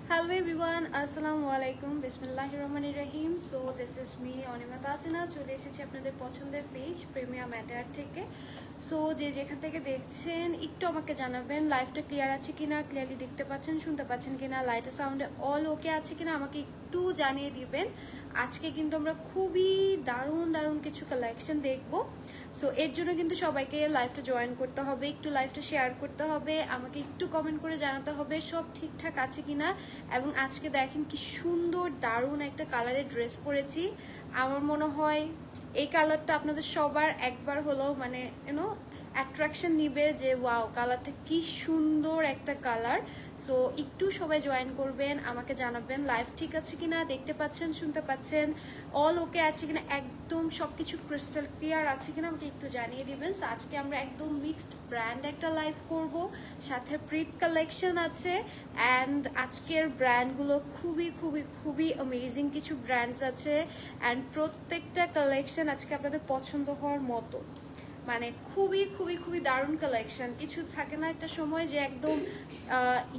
Hello everyone, Assalamu alaikum, Bismillahirrahmanirrahim. So this is me, Onima Tasina. চলে এসেছি আপনাদের পছন্দের পেজ প্রিমিয়াম ম্যাটার থেকে। সো যে যেখান থেকে দেখছেন একটু আমাকে জানাবেন লাইভটা ক্লিয়ার আছে কিনা, ক্লিয়ারলি দেখতে পাচ্ছেন, শুনতে পাচ্ছেন কিনা, লাইট সাউন্ডে অল ওকে আছে কিনা আমাকে একটু জানিয়ে দিবেন। আজকে কিন্তু আমরা খুবই দারুণ দারুণ কিছু কালেকশন দেখবো। সো এর জন্য কিন্তু সবাইকে লাইভটা জয়েন করতে হবে, একটু লাইভটা শেয়ার করতে হবে, আমাকে একটু কমেন্ট করে জানাতে হবে সব ঠিকঠাক আছে কিনা। এবং আজকে দেখেন কি সুন্দর দারুণ একটা কালারের ড্রেস পরেছি। আমার মনে হয় এই কালারটা আপনাদের সবার একবার হলেও মানে ইউনো অ্যাট্রাকশন নিবে যে ওয়াও কালারটা কি সুন্দর একটা কালার। সো একটু সবাই জয়েন করবেন, আমাকে জানাবেন লাইভ ঠিক আছে কিনা, দেখতে পাচ্ছেন, শুনতে পাচ্ছেন, অল ওকে আছে কিনা, একদম সবকিছু ক্রিস্টাল ক্লিয়ার আছে কিনা আমাকে একটু জানিয়ে দিবেন। সো আজকে আমরা একদম মিক্সড ব্র্যান্ড একটা লাইভ করব, সাথে প্রিট কালেকশন আছে। অ্যান্ড আজকের ব্র্যান্ডগুলো খুবই খুবই খুবই অ্যামেজিং কিছু ব্র্যান্ডস আছে। অ্যান্ড প্রত্যেকটা কালেকশন আজকে আপনাদের পছন্দ হওয়ার মতো, মানে খুবই খুবই খুবই দারুণ কালেকশন। কিছু থাকে না একটা সময় যে একদম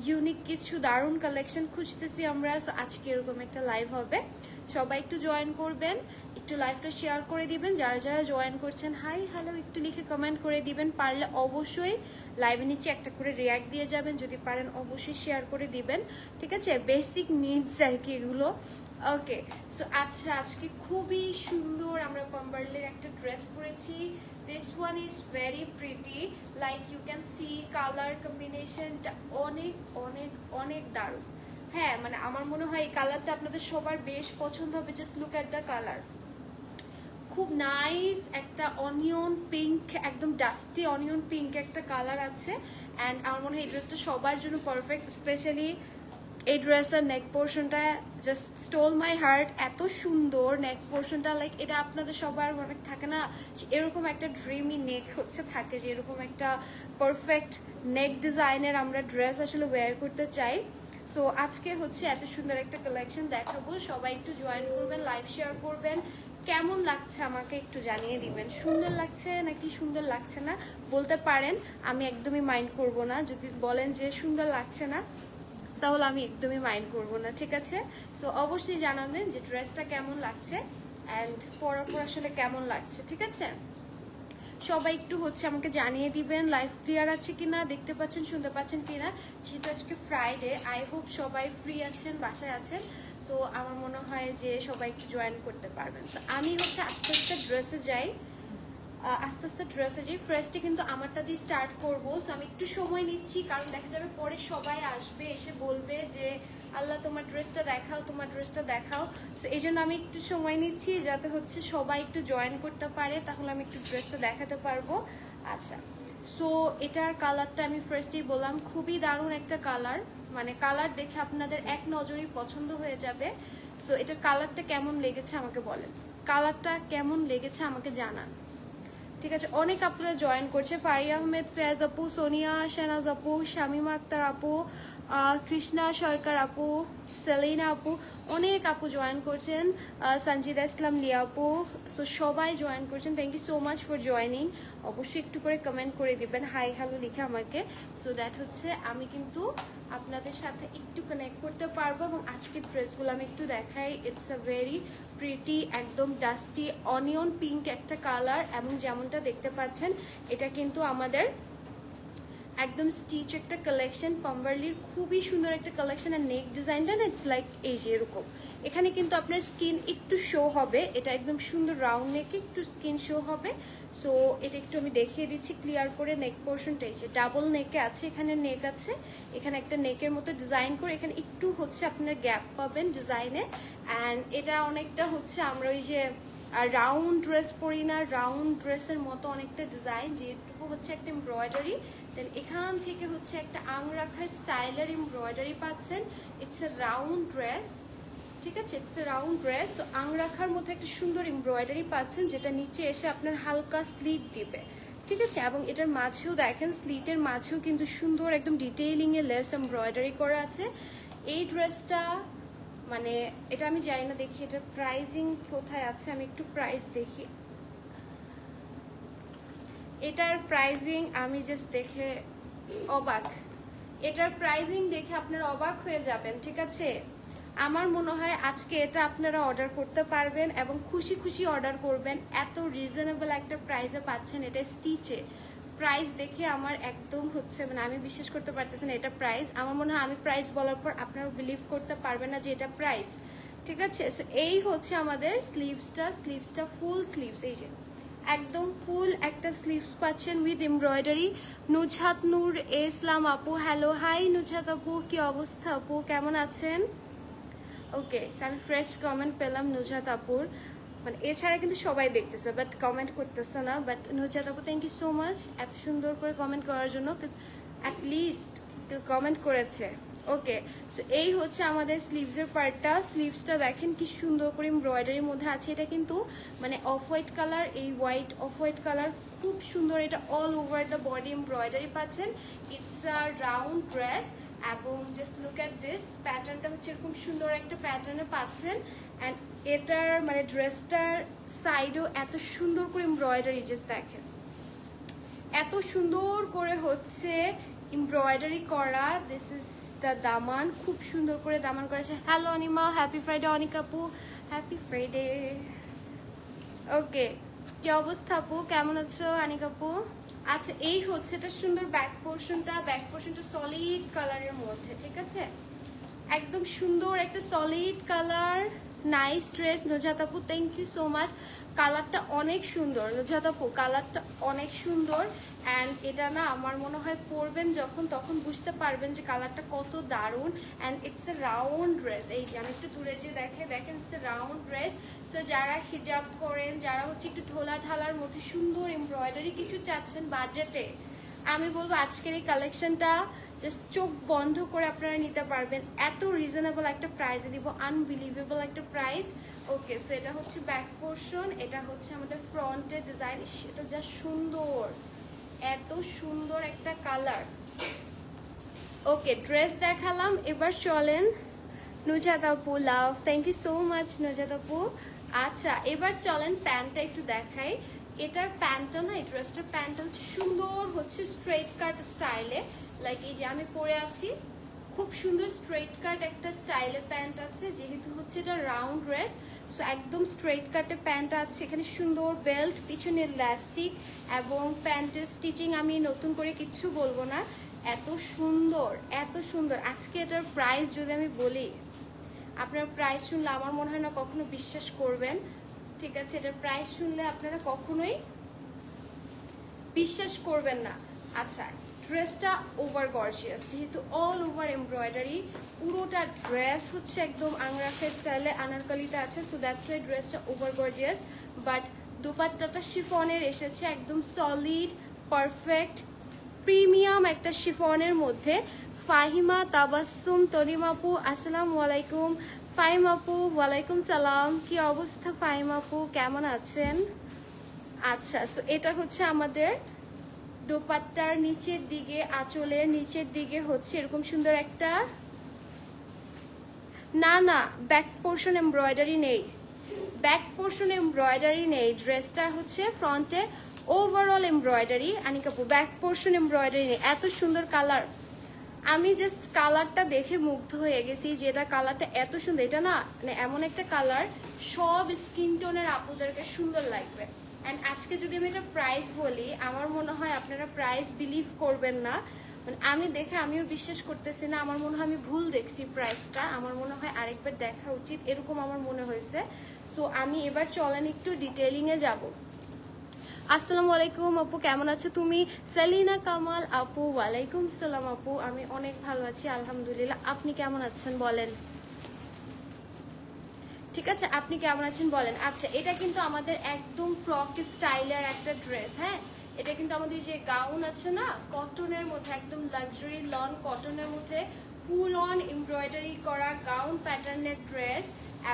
ইউনিক কিছু দারুণ কালেকশন খুঁজতেছি আমরা। আজকে এরকম একটা লাইভ হবে, সবাই একটু জয়েন করবেন, একটু লাইভটা শেয়ার করে দিবেন। যারা যারা জয়েন করছেন হাই হ্যালো একটু লিখে কমেন্ট করে দিবেন। পারলে অবশ্যই লাইভের নিচে একটা করে রিয়াক্ট দিয়ে যাবেন, যদি পারেন অবশ্যই শেয়ার করে দিবেন, ঠিক আছে? বেসিক নিডস আর কি এগুলো। ওকে, সো আচ্ছা আজকে খুবই সুন্দর আমরা পাম্বারলির একটা ড্রেস পরেছি। This one is very pretty, like you can see color combination টা অনেক অনেক অনেক দারুণ। হ্যাঁ মানে আমার মনে হয় এই কালারটা আপনাদের সবার বেশ পছন্দ হবে। Just look at the colour, খুব নাইস একটা অনিয়ন পিঙ্ক, একদম ডাস্টি অনিয়ন পিঙ্ক একটা কালার আছে। অ্যান্ড আমার মনে হয় এই ড্রেসটা সবার জন্য পারফেক্ট। স্পেশালি এই ড্রেসের নেক পোর্শনটা জাস্ট স্টোল মাই হার্ট, এত সুন্দর নেক পোর্শনটা। লাইক এটা আপনাদের সবার অনেক থাকে না এরকম একটা ড্রিমি নেক হচ্ছে থাকে, যে এরকম একটা পারফেক্ট নেক ডিজাইনের আমরা ড্রেস আসলে ওয়্যার করতে চাই। সো আজকে হচ্ছে এত সুন্দর একটা কালেকশন দেখাবো, সবাই একটু জয়েন করবেন, লাইভ শেয়ার করবেন। কেমন লাগছে আমাকে একটু জানিয়ে দিবেন, সুন্দর লাগছে নাকি সুন্দর লাগছে না বলতে পারেন, আমি একদমই মাইন্ড করব না। যদি বলেন যে সুন্দর লাগছে না তাহলে আমি একদমই মাইন্ড করবো না, ঠিক আছে? সো অবশ্যই জানাবেন যে ড্রেসটা কেমন লাগছে অ্যান্ড পরার পর আসলে কেমন লাগছে, ঠিক আছে? সবাই একটু হচ্ছে আমাকে জানিয়ে দিবেন লাইভ ক্লিয়ার আছে কিনা, দেখতে পাচ্ছেন, শুনতে পাচ্ছেন কিনা। যেহেতু আজকে ফ্রাইডে, আই হোপ সবাই ফ্রি আছেন, বাসায় আছেন। সো আমার মনে হয় যে সবাই একটু জয়েন করতে পারবেন। সো আমি হচ্ছে আস্তে আস্তে ড্রেসে যাই, আস্তে আস্তে ড্রেসে যাই। ফার্স্টে কিন্তু আমারটা দিয়ে স্টার্ট করবো। সো আমি একটু সময় নিচ্ছি, কারণ দেখা যাবে পরে সবাই আসবে, এসে বলবে যে আল্লাহ তোমার ড্রেসটা দেখাও, তোমার ড্রেসটা দেখাও। সো এই জন্য আমি একটু সময় নিচ্ছি যাতে হচ্ছে সবাই একটু জয়েন করতে পারে, তাহলে আমি একটু ড্রেসটা দেখাতে পারবো। আচ্ছা, সো এটার কালারটা আমি ফার্স্টেই বললাম খুবই দারুণ একটা কালার, মানে কালার দেখে আপনাদের এক নজরেই পছন্দ হয়ে যাবে। সো এটার কালারটা কেমন লেগেছে আমাকে বলেন, কালারটা কেমন লেগেছে আমাকে জানান, ঠিক আছে? অনেক আপনারা জয়েন করছে, ফারিয়া আহমেদ, ফেয়াজ আপু, সোনিয়া, শাহনাজ আপু, শামিমা আক্তার আপু, কৃষ্ণা সরকার আপু, সেলিনা আপু, অনেক আপু জয়েন করছেন, সঞ্জিদা ইসলাম লিয়া আপু। সো সবাই জয়েন করছেন, thank you so much for joining. অবশ্যই একটু করে কমেন্ট করে দিবেন হাই হ্যালো লিখে আমাকে, সো দ্যাট হচ্ছে আমি কিন্তু আপনাদের সাথে একটু কানেক্ট করতে পারবো। এবং আজকের ড্রেসগুলো আমি একটু দেখাই। ইটস আ ভেরি প্রিটি, একদম ডাস্টি অনিয়ন পিঙ্ক একটা কালার, এবং যেমনটা দেখতে পাচ্ছেন এটা কিন্তু আমাদের একদম স্টিচ একটা কালেকশন, পাম্বারলির খুবই সুন্দর একটা কালেকশন। আর নেক ডিজাইনটা না ইটস লাইক এই যে এরকম, এখানে কিন্তু আপনার স্কিন একটু শো হবে, এটা একদম সুন্দর রাউন্ড নেকে একটু স্কিন শো হবে। সো এটা একটু আমি দেখিয়ে দিচ্ছি ক্লিয়ার করে। নেক পোর্শনটা এই যে ডাবল নেকে আছে, এখানে নেক আছে, এখানে একটা নেকের মতো ডিজাইন করে, এখানে একটু হচ্ছে আপনার গ্যাপ পাবেন ডিজাইনে। অ্যান্ড এটা অনেকটা হচ্ছে আমরা ওই যে রাউন্ড ড্রেস পরি না, রাউন্ড ড্রেসের মতো অনেকটা ডিজাইন, যেটুকু হচ্ছে একটা এমব্রয়ডারি, দেন এখান থেকে হচ্ছে একটা আংরাখা স্টাইলের এমব্রয়ডারি পাচ্ছেন। ইটস এ রাউন্ড ড্রেস, ঠিক আছে? It's a round dress. তো আংরাখার মধ্যে একটা সুন্দর এমব্রয়ডারি পাচ্ছেন, যেটা নিচে এসে আপনার হালকা স্লিট দিবে, ঠিক আছে? এবং এটার মাঝেও দেখেন, স্লিটের মাঝেও কিন্তু সুন্দর একদম ডিটেইলিংয়ে লেস এমব্রয়ডারি করা আছে। এই ড্রেসটা মানে এটা আমি জানি না, দেখি এটার প্রাইসিং কোথায় আছে, আমি একটু প্রাইস দেখি। এটার প্রাইসিং আমি জাস্ট দেখে অবাক, এটার প্রাইসিং দেখে আপনারা অবাক হয়ে যাবেন, ঠিক আছে? আমার মনে হয় আজকে এটা আপনারা অর্ডার করতে পারবেন এবং খুশি খুশি অর্ডার করবেন। এত রিজনেবল একটা প্রাইসে পাচ্ছেন, এটা স্টিচে। প্রাইস দেখে আমার একদম হচ্ছে মানে আমি বিশ্বাস করতে পারতেছি না এটা প্রাইস। আমার মনে হয় আমি প্রাইস বলার পর আপনারা বিলিভ করতে পারবেন না যে এটা প্রাইস, ঠিক আছে? সো এই হচ্ছে আমাদের স্লিভসটা ফুল স্লিভস, এই যে একদম ফুল একটা স্লিভস পাচ্ছেন উইথ এমব্রয়ডারি। নুজহাত নূর ইসলাম আপু, হ্যালো, হাই নুজহাত আপু, কি অবস্থা আপু, কেমন আছেন? ওকে, আমি ফ্রেশ কমেন্ট পেলাম নুজহাত আপুর, মানে এছাড়া কিন্তু সবাই দেখতেছে বাট কমেন্ট করতেছে না। বাট নুজহাত আপু থ্যাংক ইউ সো মাচ এত সুন্দর করে কমেন্ট করার জন্য, অ্যাটলিস্ট কমেন্ট করেছে। ওকে, সো এই হচ্ছে আমাদের স্লিভসের পার্টটা। স্লিভসটা দেখেন কি সুন্দর করে এমব্রয়ডারির মধ্যে আছে। এটা কিন্তু মানে অফ হোয়াইট কালার, এই হোয়াইট অফ হোয়াইট কালার খুব সুন্দর। এটা all over the body embroidery পাচ্ছেন। ইটস আ রাউন্ড ড্রেস এবং জাস্ট লুক অ্যাট দিস, প্যাটার্নটা হচ্ছে এরকম সুন্দর একটা প্যাটার্নে পাচ্ছেন। অ্যান্ড এটার মানে ড্রেসটার সাইডেও এত সুন্দর করে এমব্রয়ডারি, জাস্ট দেখেন এত সুন্দর করে হচ্ছে এমব্রয়ডারি করা। দিস ইজ দ্য দামান, খুব সুন্দর করে দামান করেছে। Hello Anima, happy Friday. Anika আপু, হ্যাপি ফ্রাইডে। ওকে, কি অবস্থা আপু, কেমন আছো? অনিকা আপু, আচ্ছা এই হচ্ছে এটা সুন্দর ব্যাক পোর্শনটা সলিড কালারের মধ্যে, ঠিক আছে? একদম সুন্দর একটা solid colour, nice dress Nuzhat আপু, থ্যাংক ইউ সো মাচ। কালারটা অনেক সুন্দর নুজহাত আপু, কালারটা অনেক সুন্দর। অ্যান্ড এটা না আমার মনে হয় পরবেন যখন, তখন বুঝতে পারবেন যে কালারটা কত দারুণ। And it's a round dress, এই যে আমি একটু দূরে যে দেখেন it's a round dress. So যারা হিজাব করেন, যারা হচ্ছে একটু ঢোলা ঢালার মধ্যে সুন্দর এমব্রয়ডারি কিছু চাচ্ছেন বাজেটে, আমি বলবো আজকের এই কালেকশনটা জাস্ট চোখ বন্ধ করে আপনারা নিতে পারবেন। এত রিজনেবল একটা প্রাইসে দিব, আনবিলিভেবল একটা প্রাইস। ওকে, সো এটা হচ্ছে ব্যাক পোর্শন, এটা হচ্ছে আমাদের ফ্রন্টের ডিজাইন। সেটা যা সুন্দর, এত সুন্দর একটা কালার। ওকে, ড্রেস দেখালাম, এবার চলেন নুজহাত আপু, love, thank you so much Nuzhat আপু। আচ্ছা এবার চলেন প্যান্টটা একটু দেখাই। এটার প্যান্টটা না, এই ড্রেসটার প্যান্টটা হচ্ছে সুন্দর, হচ্ছে স্ট্রেট কাট স্টাইলে। লাইক এই যে আমি পরে আছি, খুব সুন্দর স্ট্রেট কাট একটা স্টাইলের প্যান্ট আছে। যেহেতু হচ্ছে এটা রাউন্ড ড্রেস, সো একদম স্ট্রেট কাটে প্যান্ট আছে। এখানে সুন্দর বেল্ট, পিছনে ইলাস্টিক এবং প্যান্টের স্টিচিং আমি নতুন করে কিচ্ছু বলবো না, এত সুন্দর এত সুন্দর। আজকে এটার প্রাইস যদি আমি বলি, আপনার প্রাইস শুনলে আমার মনে হয় না কখনো বিশ্বাস করবেন, ঠিক আছে? এটার প্রাইস শুনলে আপনারা কখনোই বিশ্বাস করবেন না। আচ্ছা, ড্রেসটা ওভার গর্জিয়াস, যেহেতু অল ওভার এমব্রয়ডারি, পুরোটা ড্রেস হচ্ছে একদম আংরাখা স্টাইলে আনারকলিতে আছে। সো দ্যাটস ওয়াই ড্রেসটা ওভার গর্জিয়াস। বাট দুপাট্টাটা শিফনের এসেছে, একদম সলিড পারফেক্ট প্রিমিয়াম একটা শিফনের মধ্যে। ফাহিমা তাবাসসুম তরিম আপু, আসসালামু আলাইকুম। ফাহিম আপু, ওয়ালাইকুম সালাম, কি অবস্থা ফাহিম আপু, কেমন আছেন? আচ্ছা, সো এটা হচ্ছে আমাদের দোপাট্টার নিচের দিকে, আঁচলের নিচের দিকে হচ্ছে এরকম সুন্দর একটা, না ব্যাক পোর্শন এমব্রয়ডারি নেই, ব্যাক পোর্শন এমব্রয়ডারি নেই। ড্রেসটা হচ্ছে ফ্রন্টে ওভারঅল এমব্রয়ডারি। আনিকাপু, ব্যাক পোর্শন এমব্রয়ডারি নেই। এত সুন্দর কালার, আমি জাস্ট কালারটা দেখে মুগ্ধ হয়ে গেছি, যেটা কালারটা এত সুন্দর। এটা না মানে এমন একটা কালার, সব স্কিন টোনের আপুদেরকে সুন্দর লাগবে। অ্যান্ড আজকে যদি আমি এটা প্রাইস বলি, আমার মনে হয় আপনারা প্রাইস বিলিভ করবেন না। মানে আমি দেখে আমিও বিশ্বাস করতেছি না, আমার মনে হয় আমি ভুল দেখছি প্রাইসটা। আমার মনে হয় আরেকবার দেখা উচিত, এরকম আমার মনে হয়েছে। সো আমি এবার চলেন একটু ডিটেলিংয়ে যাব। আসসালামু আলাইকুম আপু, কেমন আছো তুমি? সেলিনা কামাল আপু, ওয়ালাইকুম সালাম আপু, আমি অনেক ভালো আছি আলহামদুলিল্লাহ। আপনি কেমন আছেন বলেন? ঠিক আছে, আপনি কেমন আছেন বলেন। আচ্ছা, এটা কিন্তু আমাদের একদম ফ্রক স্টাইলের একটা ড্রেস। হ্যাঁ, এটা কিন্তু আমাদের যে গাউন আছে না, কটনের মধ্যে, একদম লাক্সারি লন কটনের মধ্যে ফুল অন এমব্রয়ডারি করা গাউন প্যাটার্নের ড্রেস।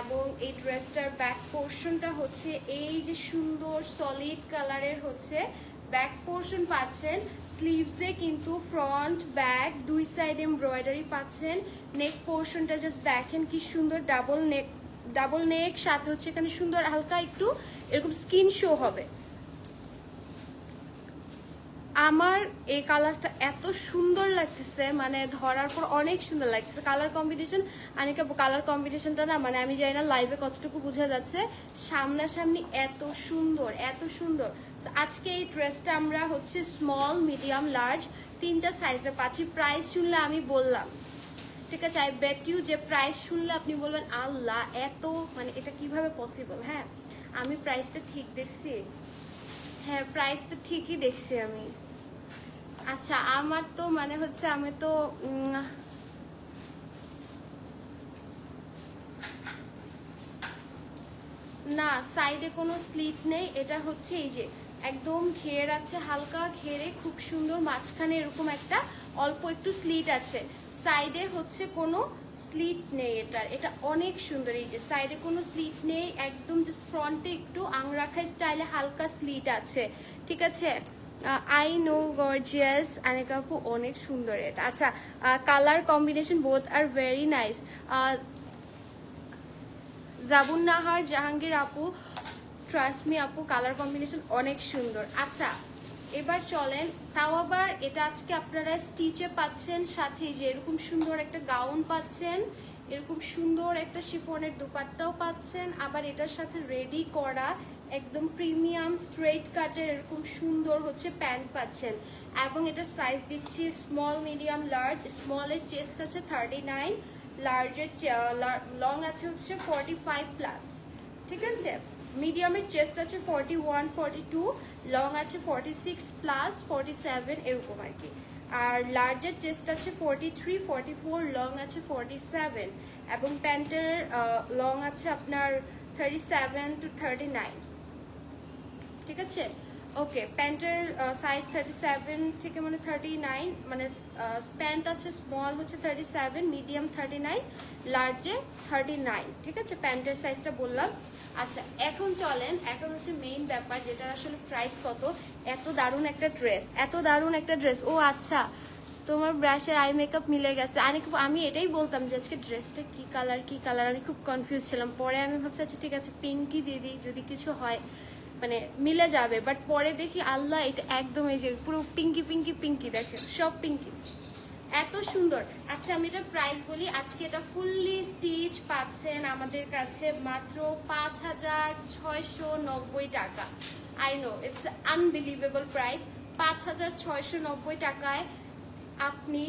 এবং এই ড্রেসটার ব্যাক পোর্শনটা হচ্ছে এই যে সুন্দর সলিড কালারের হচ্ছে ব্যাক পোর্শন পাচ্ছেন। স্লিভসে কিন্তু ফ্রন্ট ব্যাক দুই সাইড এমব্রয়ডারি পাচ্ছেন। নেক পোর্শনটা জাস্ট দেখেন কি সুন্দর, ডাবল নেক, সাথে হচ্ছে এখানে সুন্দর হালকা একটু এরকম স্কিন শো হবে। আমার এই কালারটা এত সুন্দর লাগতেছে, মানে ধরার পর অনেক সুন্দর লাগতেছে কালার কম্বিনেশন। আনিকা কালার কম্বিনেশনটা না মানে আমি জানি না লাইভে কতটুকু বোঝা যাচ্ছে, সামনাসামনি এত সুন্দর এত সুন্দর। আজকে এই ড্রেসটা আমরা হচ্ছে স্মল মিডিয়াম লার্জ 3টা সাইজে পাচ্ছি। প্রাইস শুনলে আমি বললাম, ঠিক আছে, আই বেট ইউ যে প্রাইস শুনলে আপনি বলবেন আল্লাহ এত, মানে এটা কিভাবে পসিবল। হ্যাঁ আমি প্রাইসটা ঠিক দেখছি, হ্যাঁ প্রাইস তো ঠিকই দেখছি আমি। আচ্ছা আমার তো মানে হচ্ছে আমি তো না সাইডে কোনো স্লিট নেই, এটা হচ্ছে এই যে একদম ঘের আছে, হালকা ঘেরে খুব সুন্দর, মাঝখানে এরকম একটা অল্প একটু স্লিট আছে, সাইডে হচ্ছে কোনো স্লিট নেই এটার। এটা অনেক সুন্দর, এই যে সাইডে কোনো স্লিট নেই, একদম জাস্ট ফ্রন্টে একটু আংরাখা স্টাইলে হালকা স্লিট আছে, ঠিক আছে। আই নো গর্জিয়াস আনিকা আপু, অনেক সুন্দর এটা। আচ্ছা colour combination both are very nice. Jabun Nahar Jahangir আপু, ট্রাস্ট মি আপু কালার কম্বিনেশন অনেক সুন্দর। আচ্ছা এবার চলেন, তাও আবার এটা আজকে আপনারা স্টিচে পাচ্ছেন, সাথে যে এরকম সুন্দর একটা গাউন পাচ্ছেন, এরকম সুন্দর একটা শিফনের দুপাট্টাও পাচ্ছেন, আবার এটার সাথে রেডি করা একদম প্রিমিয়াম স্ট্রেট কাটের এরকম সুন্দর হচ্ছে প্যান্ট পাচ্ছেন। এবং এটার সাইজ দিচ্ছি স্মল মিডিয়াম লার্জ। স্মলের চেস্ট আছে 39, লার্জের লং আছে হচ্ছে 45+, ঠিক আছে। মিডিয়ামের চেস্ট আছে 41, 42, লং আছে 46+, 47 এরকম আর কি। আর লার্জের চেস্ট আছে 43, 44, লং আছে 47, এবং প্যান্টের লং আছে আপনার 37 to 39, ঠিক আছে। ওকে প্যান্টের সাইজ 37 থেকে মানে 39, মানে প্যান্ট আছে স্মল হচ্ছে 37, মিডিয়াম 39, লার্জে 39, ঠিক আছে, প্যান্টের সাইজটা বললাম। আচ্ছা এখন চলেন, এখন হচ্ছে মেইন ব্যাপার যেটা আসলে প্রাইস কত। এত দারুণ একটা ড্রেস, এত দারুণ একটা ড্রেস। ও আচ্ছা তোমার ব্রাশের আই মেকআপ মিলে গেছে। আমি এটাই বলতাম যে আজকে ড্রেসটা কি কালার কি কালার, আমি খুব কনফিউজ ছিলাম। পরে আমি ভাবছি আচ্ছা ঠিক আছে পিঙ্কি দিয়ে দিই, যদি কিছু হয় মানে মিলে যাবে। বাট পরে দেখি আল্লাহ এটা একদম এই যে পুরো পিঙ্কি পিঙ্কি পিঙ্কি, দেখে সব পিঙ্কি, এত সুন্দর। আচ্ছা আমি এটা প্রাইস বলি, আজকে এটা ফুললি স্টিচ পাচ্ছেন আমাদের কাছে মাত্র 5690 টাকা। I know it's unbelievable price. 5690 টাকায় আপনি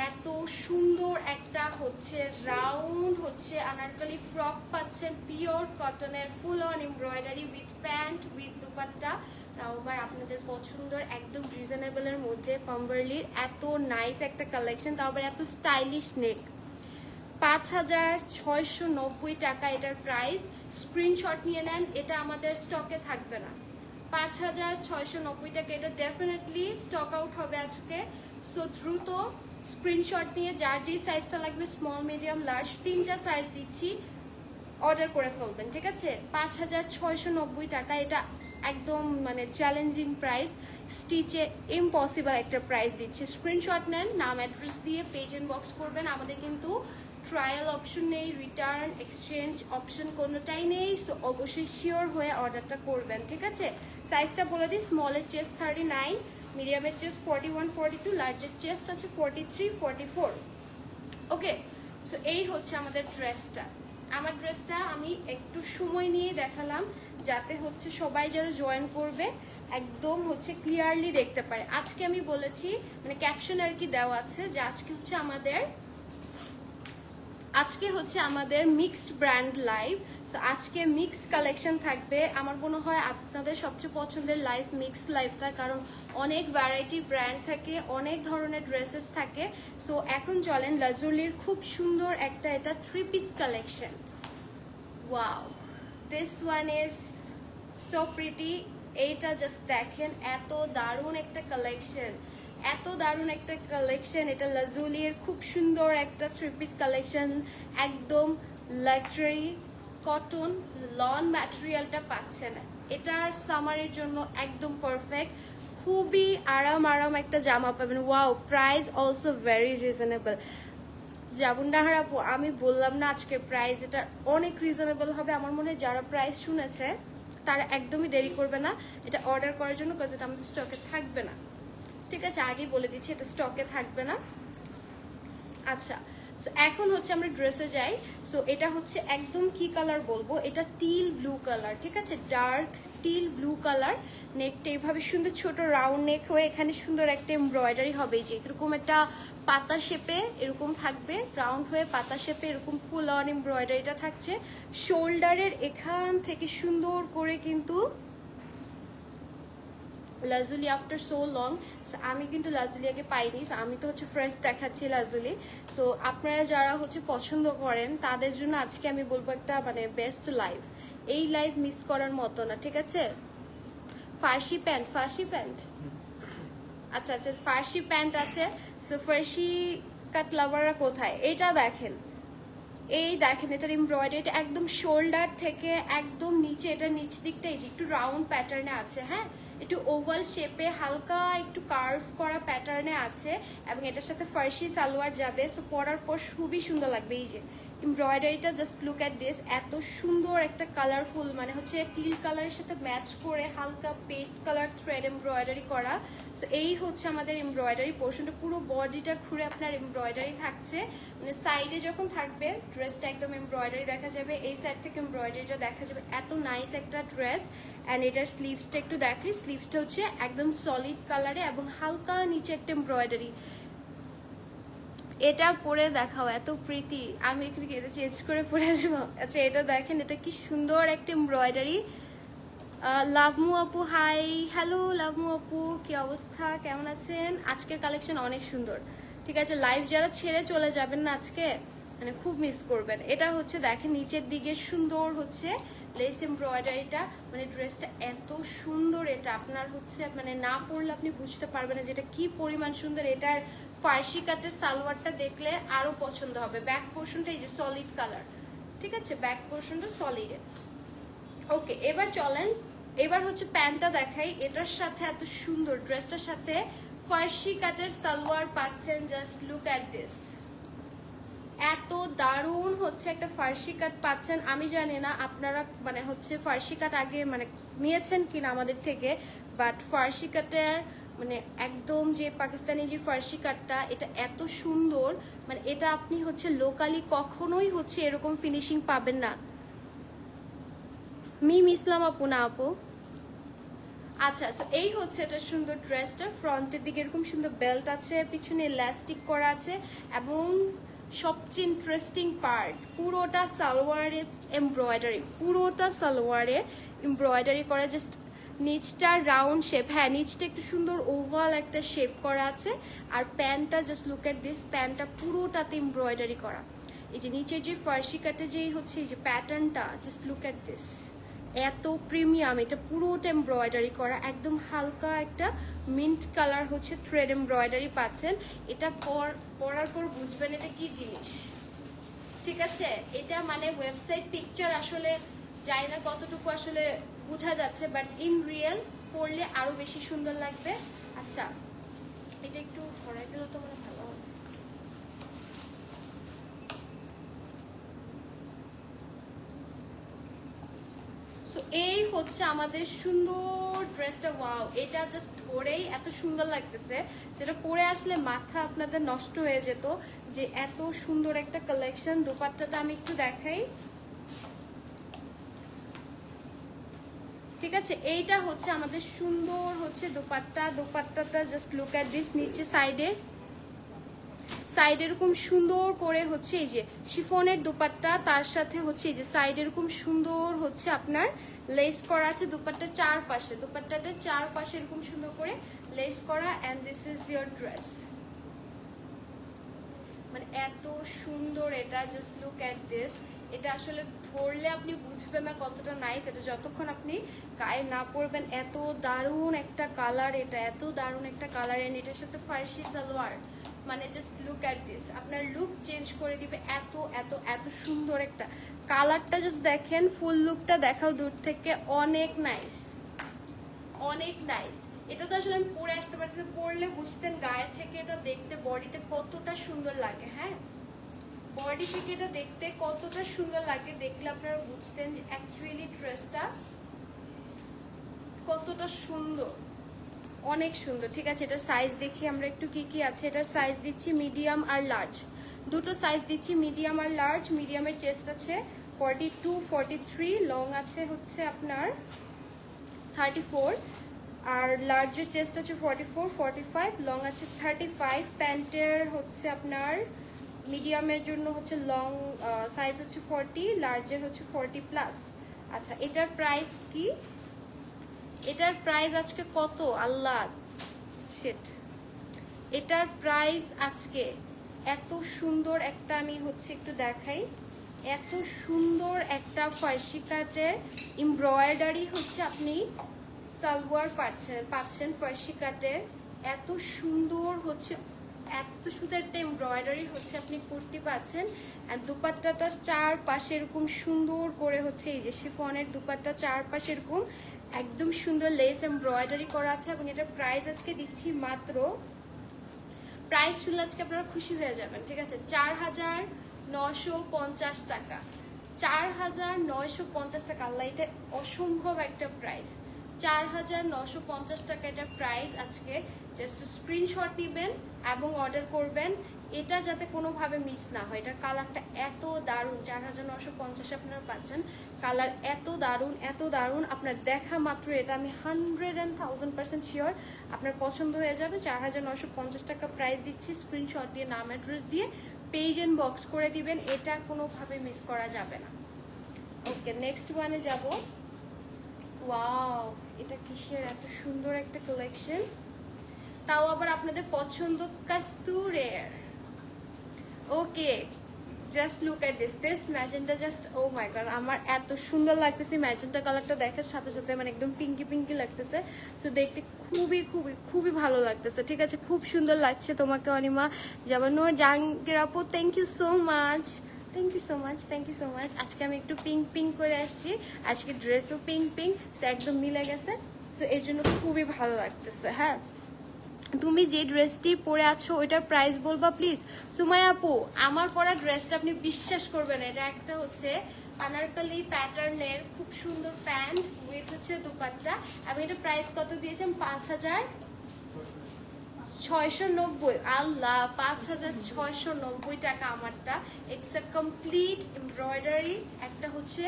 এত সুন্দর একটা হচ্ছে রাউন্ড হচ্ছে আনারকলি ফ্রক পাচ্ছেন, পিওর কটনের, full on embroidery with pant with dupatta. তাও আবার আপনাদের পছন্দের একদম রিজনেবলের মধ্যে পাম্বারলির এত নাইস একটা কালেকশন, তাও আবার এত স্টাইলিশ নেক। 5690 টাকা এটার প্রাইস। স্ক্রিনশট নিয়ে নেন, এটা আমাদের স্টকে থাকবে না। 5690 টাকা, এটা ডেফিনেটলি স্টক আউট হবে আজকে। সো দ্রুত স্ক্রিনশট নিয়ে যার যে সাইজটা লাগবে স্মল মিডিয়াম লার্জ 3টা সাইজ দিচ্ছি, অর্ডার করে ফেলবেন, ঠিক আছে। 5690 টাকা, এটা একদম মানে চ্যালেঞ্জিং প্রাইস, স্টিচে ইম্পসিবল একটা প্রাইস দিচ্ছে। স্ক্রিনশট নেন, নাম অ্যাড্রেস দিয়ে পেজ ইনবক্স করবেন। আমাদের কিন্তু ট্রায়াল অপশন নেই, রিটার্ন এক্সচেঞ্জ অপশন কোনোটাই নেই। সো অবশ্যই শিওর হয়ে অর্ডারটা করবেন, ঠিক আছে। সাইজটা বলে দিই, স্মলের চেস্ট 39, মিডিয়ামের চেস্ট 41, 42, লার্জের চেস্ট আছে 43, 44। ওকে সো এই হচ্ছে আমাদের ড্রেসটা। আমার ড্রেসটা আমি একটু সময় নিয়ে দেখালাম যাতে হচ্ছে সবাই যারা জয়েন করবে একদম হচ্ছে ক্লিয়ারলি দেখতে পারে। আজকে আমি বলেছি মানে ক্যাপশন আর কি দেওয়া আছে যে আজকে হচ্ছে আমাদের মিক্সড ব্র্যান্ড লাইভ। সো আজকে মিক্সড কালেকশন থাকবে। আমার মনে হয় আপনাদের সবচেয়ে পছন্দের লাইভ মিক্সড লাইভটা, কারণ অনেক ভ্যারাইটি ব্র্যান্ড থাকে, অনেক ধরনের ড্রেসেস থাকে। সো এখন চলেন লাজুলির খুব সুন্দর একটা এটা 3 piece collection. Wow, this one is so pretty. এইটা জাস্ট দেখেন, এত দারুণ একটা কালেকশন, এত দারুণ একটা কালেকশন। এটা লাজুলির খুব সুন্দর একটা 3 পিস কালেকশন, একদম লাক্সারি কটন লন ম্যাটেরিয়ালটা পাচ্ছেন। এটার সামারের জন্য একদম পারফেক্ট, খুবই আরাম একটা জামা পাবেন। Wow, price also very reasonable. জাবুন্ডাহার আপু আমি বললাম না আজকে প্রাইস এটা অনেক রিজনেবল হবে। আমার মনে হয় যারা প্রাইস শুনেছে তারা একদমই দেরি করবে না এটা অর্ডার করার জন্য, কারণ এটা আমাদের স্টকে থাকবে না। ঠিক আছে, আগেই বলে দিচ্ছি এটা স্টকে থাকবে না। আচ্ছা, সো এখন হচ্ছে আমরা ড্রেসে যাই। সো এটা হচ্ছে একদম কি কালার বলবো, এটা টিল ব্লু কালার, ঠিক আছে, ডার্ক টিল ব্লু কালার। নেকটা এইভাবে সুন্দর ছোট রাউন্ড নেক হয়ে এখানে সুন্দর একটা এমব্রয়ডারি হবে, যে এরকম একটা পাতা শেপে এরকম থাকবে, রাউন্ড হয়ে পাতা শেপে এরকম ফুল অন এমব্রয়ডারিটা থাকছে। শোল্ডারের এখান থেকে সুন্দর করে কিন্তু লাজুলি আফটার সো লং, আমি কিন্তু লাজুলি আগে পাইনি, আমি তো হচ্ছে ফ্রেশ দেখাচ্ছি লাজুলি। সো আপনারা যারা হচ্ছে পছন্দ করেন তাদের জন্য আজকে আমি বলবো একটা মানে বেস্ট লাইভ, এই লাইভ মিস করার মতো না, ঠিক আছে। ফার্সি প্যান্ট, ফার্সি প্যান্ট, আচ্ছা আচ্ছা ফার্সি প্যান্ট আছে। সো ফার্সি কাট লাভাররা কোথায়, এটা দেখেন, এই দেখেন এটার এমব্রয়ডারি একদম শোল্ডার থেকে একদম নিচে, এটার নিচ দিকটা এই যে একটু রাউন্ড প্যাটার্নে আছে, হ্যাঁ, একটু ওভাল শেপে হালকা একটু কার্ভ করা প্যাটার্নে আছে, এবং এটার সাথে ফার্সি সালোয়ার যাবে। সো পরার পর খুবই সুন্দর লাগবে। এই যে এমব্রয়ডারিটা জাস্ট লুক অ্যাট দিস, এত সুন্দর একটা কালারফুল, মানে হচ্ছে টিল কালারের সাথে ম্যাচ করে হালকা পেস্ট কালার থ্রেড এমব্রয়ডারি করা। সো এই হচ্ছে আমাদের এমব্রয়ডারি পোর্শনটা, পুরো বডিটা ঘুরে আপনার এমব্রয়ডারি থাকছে, মানে সাইডে যখন থাকবে ড্রেসটা একদম এমব্রয়ডারি দেখা যাবে, এই সাইড থেকে এমব্রয়ডারিটা দেখা যাবে। এত নাইস একটা ড্রেস। অ্যান্ড এটার স্লিভসটা একটু দেখাই, স্লিভসটা হচ্ছে একদম সলিড কালারে এবং হালকা নিচে একটা এমব্রয়ডারি। এটা পরে দেখাও, এত প্রিটি, আমি এখানে এটা চেঞ্জ করে পরে আসবো। আচ্ছা এটা দেখেন, এটা কি সুন্দর একটা এমব্রয়ডারি। লাভমু আপু হাই, হ্যালো লাভমু আপু, কি অবস্থা, কেমন আছেন? আজকের কালেকশন অনেক সুন্দর, ঠিক আছে। লাইভ যারা ছেড়ে চলে যাবেন না আজকে, মানে খুব মিস করবেন। এটা হচ্ছে দেখেন নিচের দিকে সুন্দর হচ্ছে লেস এমব্রয়ডারিটা, মানে ড্রেসটা এত সুন্দর, এটা আপনার হচ্ছে মানে না পরলে আপনি বুঝতে পারবেন না যেটা কি পরিমাণ সুন্দর। এটার ফার্সি কাটের সালোয়ারটা দেখলে আরো পছন্দ হবে। ব্যাক পোর্শনটা এই যে সলিড কালার, ঠিক আছে, ব্যাক পোর্শনটা সলিডে। ওকে, এবার চলেন, এবার হচ্ছে প্যান্টটা দেখাই। এটার সাথে এত সুন্দর ড্রেসটার সাথে ফার্সি কাটের সালোয়ার পাচ্ছেন, জাস্ট লুক অ্যাট দিস, এত দারুণ হচ্ছে একটা ফার্সি কাট পাচ্ছেন। আমি জানি না আপনারা মানে হচ্ছে ফার্সি কাট আগে মানে নিয়েছেন কিনা আমাদের থেকে, বাট ফার্সি কাটের মানে একদম যে পাকিস্তানি যে ফার্সি কাটটা, এটা এত সুন্দর, মানে এটা আপনি হচ্ছে লোকালি কখনোই হচ্ছে এরকম ফিনিশিং পাবেন না। মিম ইসলাম আপু, না আপু, আচ্ছা আচ্ছা এই হচ্ছে এটা সুন্দর ড্রেসটা। ফ্রন্টের দিকে এরকম সুন্দর বেল্ট আছে, পিছনে ইলাস্টিক করা আছে, এবং সবচেয়ে ইন্টারেস্টিং পার্ট পুরোটা সালোয়ারে এমব্রয়ডারি, পুরোটা সালোয়ারে এমব্রয়ডারি করা, জাস্ট নিচটা রাউন্ড শেপ, হ্যাঁ নিচটা একটু সুন্দর ওভাল একটা শেপ করা আছে। আর প্যান্টটা জাস্ট লুক এট দিস, প্যান্টটা পুরোটাতে এমব্রয়ডারি করা। এই যে নিচের যে ফার্সি কাটে যেই হচ্ছে এই যে প্যাটার্নটা, জাস্ট লুক এট দিস, এত প্রিমিয়াম, এটা পুরোটা এমব্রয়ডারি করা, একদম হালকা একটা মিন্ট কালার হচ্ছে থ্রেড এমব্রয়ডারি পাচ্ছেন। এটা পরার পর বুঝবেন এটা কি জিনিস, ঠিক আছে। এটা মানে ওয়েবসাইট পিকচার আসলে যাই না কতটুকু আসলে বোঝা যাচ্ছে, বাট ইন রিয়েল পরলে আরো বেশি সুন্দর লাগবে। আচ্ছা এটা একটু ধরাই দিলে তো মানে ভালো হবে। সো এই হচ্ছে আমাদের সুন্দর ড্রেসটা, ওয়াও, এটা জাস্ট পরেই এত সুন্দর লাগতেছে, যেটা পরে আসলে মাথা আপনাদের নষ্ট হয়ে যেত, যে এত সুন্দর একটা কালেকশন। দোপাট্টাটা আমি একটু দেখাই, ঠিক আছে। এইটা হচ্ছে আমাদের সুন্দর হচ্ছে দোপাট্টা, দোপাট্টাটা জাস্ট লুক অ্যাট দিস, নিচে সাইডে এরকম সুন্দর করে হচ্ছে এই যে শিফনের দোপাট্টা, তার সাথে হচ্ছে এই যে সাইড এরকম সুন্দর হচ্ছে আপনার লেস করা আছে দোপাট্টার চারপাশে, দোপাট্টাটার চারপাশে এরকম সুন্দর করে লেস করা। And this is your dress, মানে এত সুন্দর, এটা জাস্ট লুক অ্যাট দিস। এটা আসলে ধরলে আপনি বুঝবেন না কতটা নাইস, এটা যতক্ষণ আপনি গায়ে না পরবেন। এত দারুণ একটা কালার, এটা এত দারুণ একটা কালার, এন্ড এটার সাথে ফার্সি সালোয়ার, মানে জাস্ট লুক অ্যাট দিস, আপনার লুক চেঞ্জ করে দিবে। এত এত এত সুন্দর একটা কালারটা, জাস্ট দেখেন, ফুল লুকটা দেখাও দূর থেকে, অনেক নাইস, অনেক নাইস। এটা তো আসলে আমি পরে আসতে পারছি, পরলে বুঝতেন গায়ে থেকে এটা দেখতে বডিতে কতটা সুন্দর লাগে। হ্যাঁ, বডি থেকে এটা দেখতে কতটা সুন্দর লাগে, দেখলে আপনারা বুঝতেন যে অ্যাকচুয়ালি ড্রেসটা কতটা সুন্দর। অনেক সুন্দর। ঠিক আছে, এটার সাইজ দেখি আমরা একটু কি কি আছে। এটার সাইজ দিচ্ছি মিডিয়াম আর লার্জ, দুটো সাইজ দিচ্ছি, মিডিয়াম আর লার্জ। মিডিয়ামের চেস্ট আছে 42 43, লং আছে হচ্ছে আপনার 34, আর লার্জের চেস্ট আছে 44 45, লং আছে 35। প্যান্টের হচ্ছে আপনার মিডিয়ামের জন্য হচ্ছে লং সাইজ হচ্ছে 40, লার্জের হচ্ছে 40+। আচ্ছা, এটার প্রাইস কি? এটার প্রাইস আজকে কত আল্লাহ শিট, এটার প্রাইস আজকে এত সুন্দর একটা, আমি হচ্ছে একটু দেখাই, এত সুন্দর একটা ফার্সি কাটের এমব্রয়ডারি হচ্ছে আপনি সালোয়ার পাচ্ছেন ফার্সি কাটের, এত সুন্দর হচ্ছে, এত সুন্দর একটা এমব্রয়ডারি হচ্ছে আপনি কুর্তি পাচ্ছেন। আর দুপাট্টাটা চারপাশে এরকম সুন্দর করে হচ্ছে, এই যে শিফনের দুপাট্টা চারপাশে এরকম একদম সুন্দর লেস এমব্রয়ডারি করা আছে। এবং এটার প্রাইস আজকে দিচ্ছি মাত্র, প্রাইস শুনলে আজকে আপনারা খুশি হয়ে যাবেন। ঠিক আছে, 4950 টাকা, 4950 টাকা। আল্লাহ, এটা অসম্ভব একটা প্রাইস, 4950 টাকা এটা প্রাইস আজকে। জাস্ট স্ক্রিনশট নেবেন এবং অর্ডার করবেন, এটা যাতে কোনোভাবে মিস না হয়। এটার কালারটা এত দারুণ, 4950 আপনারা পাচ্ছেন, কালার এত দারুণ এত দারুণ। আপনার দেখা মাত্র এটা আমি 100% শিওর আপনার পছন্দ হয়ে যাবে। 4950 টাকা প্রাইস দিচ্ছি, স্ক্রিনশট দিয়ে নাম অ্যাড্রেস দিয়ে পেজ এন্ড বক্স করে দিবেন, এটা কোনোভাবে মিস করা যাবে না। ওকে, নেক্সট ওয়ানে যাব। ওয়াও, এটা কিসের এত সুন্দর একটা কালেকশন, তাও আবার আপনাদের পছন্দ কাস্তুরের। Okay, just look at this magenta, just oh my God, আমার এত সুন্দর লাগতেছে ম্যাজেন্টা কালারটা দেখার সাথে সাথে, মানে একদম পিঙ্কি পিঙ্কি লাগতেছে। তো দেখতে খুবই খুবই খুবই ভালো লাগতেছে। ঠিক আছে, খুব সুন্দর লাগছে তোমাকে অনিমা জামানুর জাহাঙ্গীর আপু, thank you so much, thank you so much, thank you so much. আজকে আমি একটু পিঙ্ক পিঙ্ক করে আসছি, আজকে ড্রেসও পিঙ্ক পিঙ্ক, সো একদম মিলে গেছে। সো এর জন্য খুবই ভালো লাগতেছে। হ্যাঁ, তুমি যে ড্রেসটি পরে আছো ওইটার প্রাইস বলবা প্লিজ। সুমাইয়া আপু, আমার পরা ড্রেসটা আপনি বিশ্বাস করবেন, এটা একটা হচ্ছে আনারকলি প্যাটার্নের খুব সুন্দর প্যান্ট উইথ হচ্ছে দুপাট্টা, এবং এটা প্রাইস কত দিয়েছেন? 5690। আল্লাহ, 5690 টাকা আমারটা। ইটস এ কমপ্লিট এমব্রয়ডারি, একটা হচ্ছে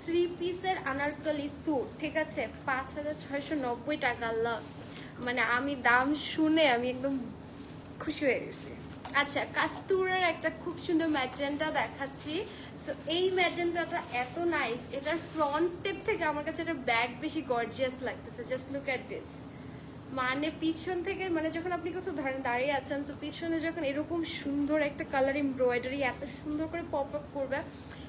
3 পিসের আনারকলি স্যুট। ঠিক আছে, 5690 টাকা। আল্লাহ, মানে আমি দাম শুনে আমি একদম খুশি হয়ে গেছি। আচ্ছা, কাস্তুরের একটা খুব সুন্দর ম্যাজেন্টা দেখাচ্ছি। সো এই ম্যাজেন্টাটা এত নাইস, এটার ফ্রন্টের থেকে আমার কাছে এটার ব্যাক বেশি গর্জিয়াস লাগতেছে। জাস্ট লুক এট দিস, মানে পিছন থেকে, মানে যখন আপনি কোথাও ধরেন দাঁড়িয়ে আছেন, সো পিছনে যখন এরকম সুন্দর একটা কালার এমব্রয়ডারি এত সুন্দর করে পপ আপ করবে,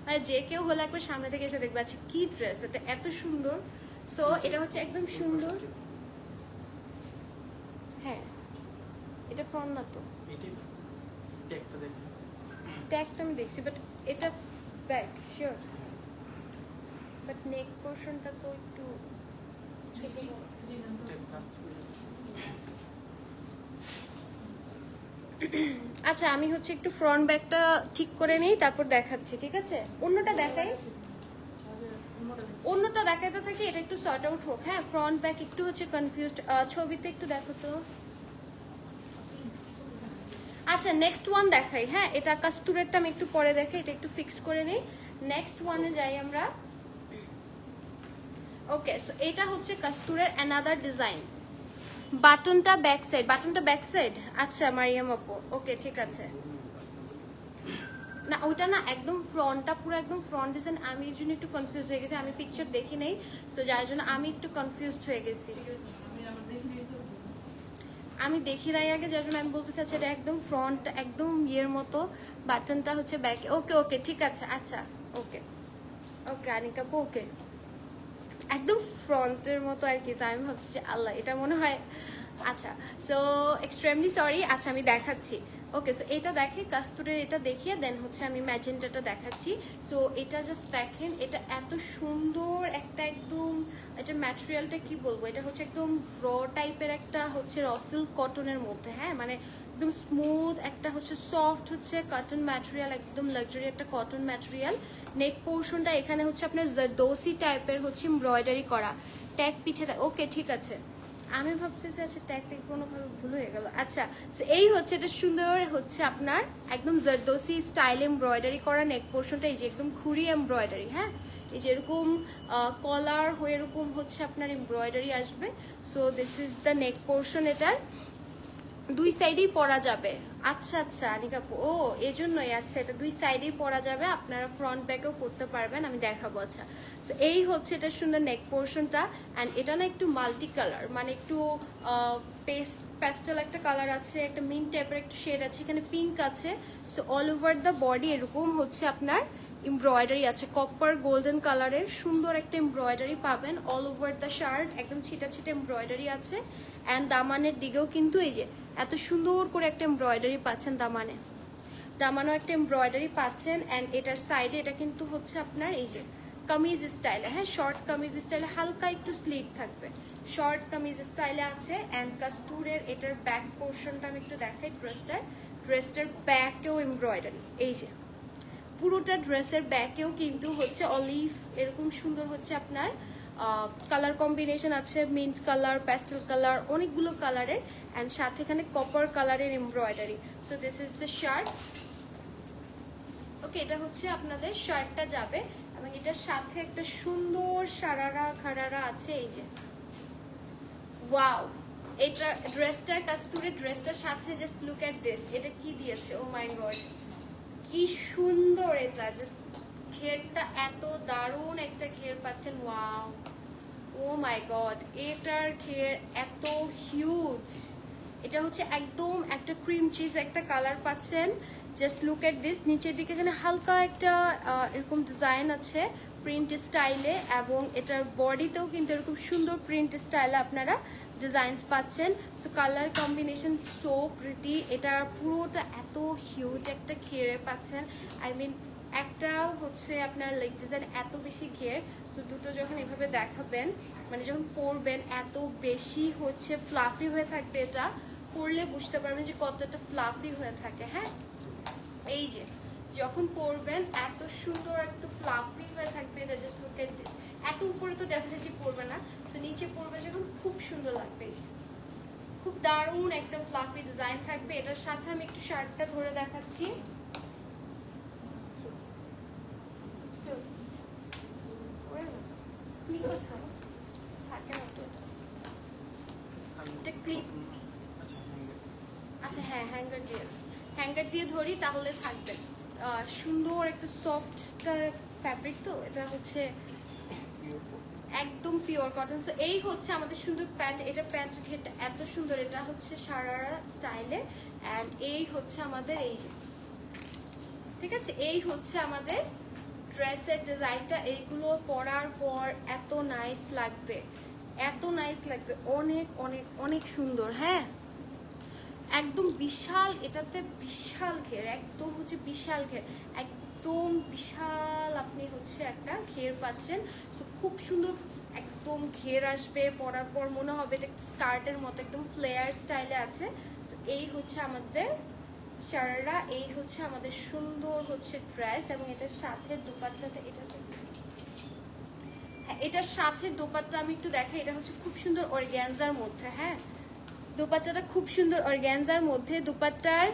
মানে যে কেউ হলে একবার সামনে থেকে এসে দেখবে আচ্ছা কি ড্রেস, এটা এত সুন্দর। সো এটা হচ্ছে একদম সুন্দর। হ্যাঁ, এটা ফ্রন্ট না তো, ট্যাগটা আমি দেখছি, বাট এটা ব্যাক শিওর, বাট নেক পোর্শনটা তো একটু ছোট। আচ্ছা, আমি হচ্ছে একটু ফ্রন্ট ব্যাকটা ঠিক করে নিই, তারপর দেখাচ্ছি। ঠিক আছে, অন্যটা দেখাই, অন্যটা দেখাইতে থাকি, এটা একটু সর্ট আউট হোক। হ্যাঁ, ফ্রন্ট ব্যাক একটু হচ্ছে কনফিউজড, ছবিতে একটু দেখো তো। আচ্ছা, নেক্সট ওয়ান দেখাই। হ্যাঁ, এটা কাস্তুরেরটা আমি একটু পরে দেখাই, এটা একটু ফিক্স করে নিই, নেক্সট ওয়ানে যাই আমরা। ওকে, সো এটা হচ্ছে কাস্তুরের অ্যানাদার ডিজাইন, বাটনটা ব্যাক সাইড, বাটনটা ব্যাক সাইড। আচ্ছা মারিয়াম আপু, ওকে ঠিক আছে। না, ওটা না, একদম ফ্রন্টটা পুরো একদম ফ্রন্ট ডিজাইন। আমি এই জন্য একটু কনফিউজ হয়ে গেছি, আমি পিকচার দেখি নেই, সো যার জন্য আমি একটু কনফিউজড হয়ে গেছি। আমি দেখি নাই আগে, যার জন্য আমি বলতে চাচ্ছি এটা একদম ফ্রন্ট, একদম ইয়ের মতো, বাটনটা হচ্ছে ব্যাকে। ওকে ওকে ঠিক আছে। আচ্ছা ওকে ওকে আনিকা আপু, ওকে একদম ফ্রন্টের মতো আর কি। তো আমি ভাবছি যে আল্লাহ, এটা মনে হয়। আচ্ছা, সো এক্সট্রিমলি সরি। আচ্ছা, আমি দেখাচ্ছি। ওকে, সো এটা দেখে কাস্তুরের, এটা দেখিয়ে দেন হচ্ছে আমি ম্যাজেন্টাটা দেখাচ্ছি। সো এটা জাস্ট দেখেন, এটা এত সুন্দর একটা, একদম এটা ম্যাটেরিয়ালটা কি বলবো, এটা হচ্ছে একদম র টাইপের একটা হচ্ছে রসিল কটনের মধ্যে। হ্যাঁ, মানে একদম স্মুথ একটা হচ্ছে সফট হচ্ছে কটন ম্যাটেরিয়াল, একদম লাক্সারি একটা কটন ম্যাটেরিয়াল। নেক পোর্শনটা এখানে হচ্ছে আপনার জারদোসি টাইপের হচ্ছে এমব্রয়ডারি করা, ট্যাগ পিছে। ওকে ঠিক আছে। আমি ভাবছি যে আচ্ছা ট্যাগ কোনোভাবে ভুল হয়ে গেল। আচ্ছা এই হচ্ছে এটা সুন্দর হচ্ছে আপনার একদম জারদোসি স্টাইল এমব্রয়ডারি করা নেক পোর্শনটা, এই যে একদম খুরি এমব্রয়ডারি, হ্যাঁ এই যে এরকম কলার হয়ে এরকম হচ্ছে আপনার এমব্রয়ডারি আসবে। So this is the neck portion, এটার দুই সাইডেই পরা যাবে। আচ্ছা আচ্ছা আনিকাপু, ও এই জন্যই, আচ্ছা এটা দুই সাইডেই পরা যাবে, আপনারা ফ্রন্ট ব্যাকেও পরতে পারবেন, আমি দেখাবো। আচ্ছা সো এই হচ্ছে এটা সুন্দর নেক পোর্শনটা। অ্যান্ড এটা না একটু মাল্টি কালার, মানে একটু প্যাস্টেল একটা কালার আছে, একটা মিন্ট টাইপের একটা শেড আছে, এখানে পিঙ্ক আছে। So all over the body এরকম হচ্ছে আপনার এমব্রয়ডারি আছে, কপার গোল্ডেন কালারের সুন্দর একটা এমব্রয়ডারি পাবেন অল ওভার দ্য শার্ট, একদম ছিটা ছিটা এমব্রয়ডারি আছে। অ্যান্ড দামানের দিকেও কিন্তু এই যে এত সুন্দর করে একটা এমব্রয়ডারি পাচ্ছেন, দামানেও একটা এমব্রয়ডারি পাচ্ছেন। অ্যান্ড এটার সাইডে এটা কিন্তু হচ্ছে আপনার এই যে কামিজ স্টাইলে, হ্যাঁ শর্ট কামিজ স্টাইলে, হালকা একটু স্লিভ থাকবে, শর্ট কামিজ স্টাইলে আছে। অ্যান্ড কাস্তুরের এটার ব্যাক পোর্শনটা আমি একটু দেখাই, ড্রেসটার ব্যাকেও এমব্রয়ডারি, এই যে পুরোটা ড্রেসের ব্যাকেও কিন্তু হচ্ছে অলিভ এরকম সুন্দর হচ্ছে আপনার কালার কম্বিনেশন আছে, মিন্ট কালার, প্যাস্টেল কালার, অনেকগুলো কালারের। অ্যান্ড সাথে এখানে কপার কালারের embroidery. So this is the shirt. Okay, এটা হচ্ছে আপনাদের শার্টটা যাবে, এবং এটার সাথে একটা সুন্দর সারারা খারারা আছে, এই যে ওয়াও। এটা ড্রেসটার কাস্তুরের ড্রেসটার সাথে জাস্ট লুক এট দিস, এটা কি দিয়েছে, ও মাই গড কি সুন্দর, এটা জাস্ট ঘেরটা এত দারুণ একটা ঘের পাচ্ছেন, ওয়াও ও মাই গড এটার ঘের এত হিউজ। এটা হচ্ছে একদম একটা ক্রিম চিজ একটা কালার পাচ্ছেন, জাস্ট লুক এট দিস। নিচের দিকে এখানে হালকা একটা এরকম ডিজাইন আছে প্রিন্ট স্টাইলে, এবং এটার বডিতেও কিন্তু এরকম সুন্দর প্রিন্ট স্টাইলে আপনারা ডিজাইনস পাচ্ছেন। So colour combination so pretty, এটা পুরোটা এত হিউজ একটা ঘেরে পাচ্ছেন। আই মিন একটা হচ্ছে আপনার লেগ ডিজাইন এত বেশি ঘের, সো দুটো যখন এভাবে দেখাবেন, মানে যখন পরবেন এত বেশি হচ্ছে ফ্লাফি হয়ে থাকবে, এটা পরলে বুঝতে পারবেন যে কতটা ফ্লাফি হয়ে থাকে। হ্যাঁ এই যে যখন পরবেন এত সুন্দর একটু ফ্লাফি হয়ে থাকবে, এটা জাস্ট লুক এট দিস। এত উপরে তো ডেফিনেটলি পরবে না, তো নিচে পরবে যখন খুব সুন্দর লাগবে, খুব দারুণ একটা ফ্লাফি ডিজাইন থাকবে। এটার সাথে আমি একটু শার্টটা ধরে দেখাচ্ছি, আচ্ছা হ্যাঁ হ্যাঙ্গার দিয়ে ধরি তাহলে থাকবে। সুন্দর একটা সফট ফ্যাব্রিক, তো এটা হচ্ছে একদম পিওর কটন। সো এই হচ্ছে আমাদের সুন্দর প্যান্ট, এটা প্যান্টের ঘেরটা এত সুন্দর, এটা হচ্ছে সারারা স্টাইলে। অ্যান্ড এই হচ্ছে আমাদের এই যে, ঠিক আছে এই হচ্ছে আমাদের ড্রেসের ডিজাইনটা। এইগুলো পরার পর এত নাইস লাগবে, এত নাইস লাগবে, অনেক অনেক অনেক সুন্দর। হ্যাঁ একদম বিশাল, এটাতে বিশাল ঘের, একদম হচ্ছে বিশাল ঘের, একদম বিশাল আপনি হচ্ছে একটা ঘের পাচ্ছেন। সো খুব সুন্দর একদম ঘের আসবে, পরার পর মনে হবে এটা স্কার্টের মতো একদম ফ্লেয়ার স্টাইলে আছে। সো এই হচ্ছে আমাদের শাড়িরা, এই হচ্ছে আমাদের সুন্দর হচ্ছে ড্রেস। এবং এটার সাথে দোপাট্টাটা, এটার সাথে দোপাট্টা আমি একটু দেখাই, এটা হচ্ছে খুব সুন্দর অর্গ্যানজার মধ্যে। হ্যাঁ দোপাট্টাটা খুব সুন্দর অর্গ্যানজার মধ্যে। দোপাট্টার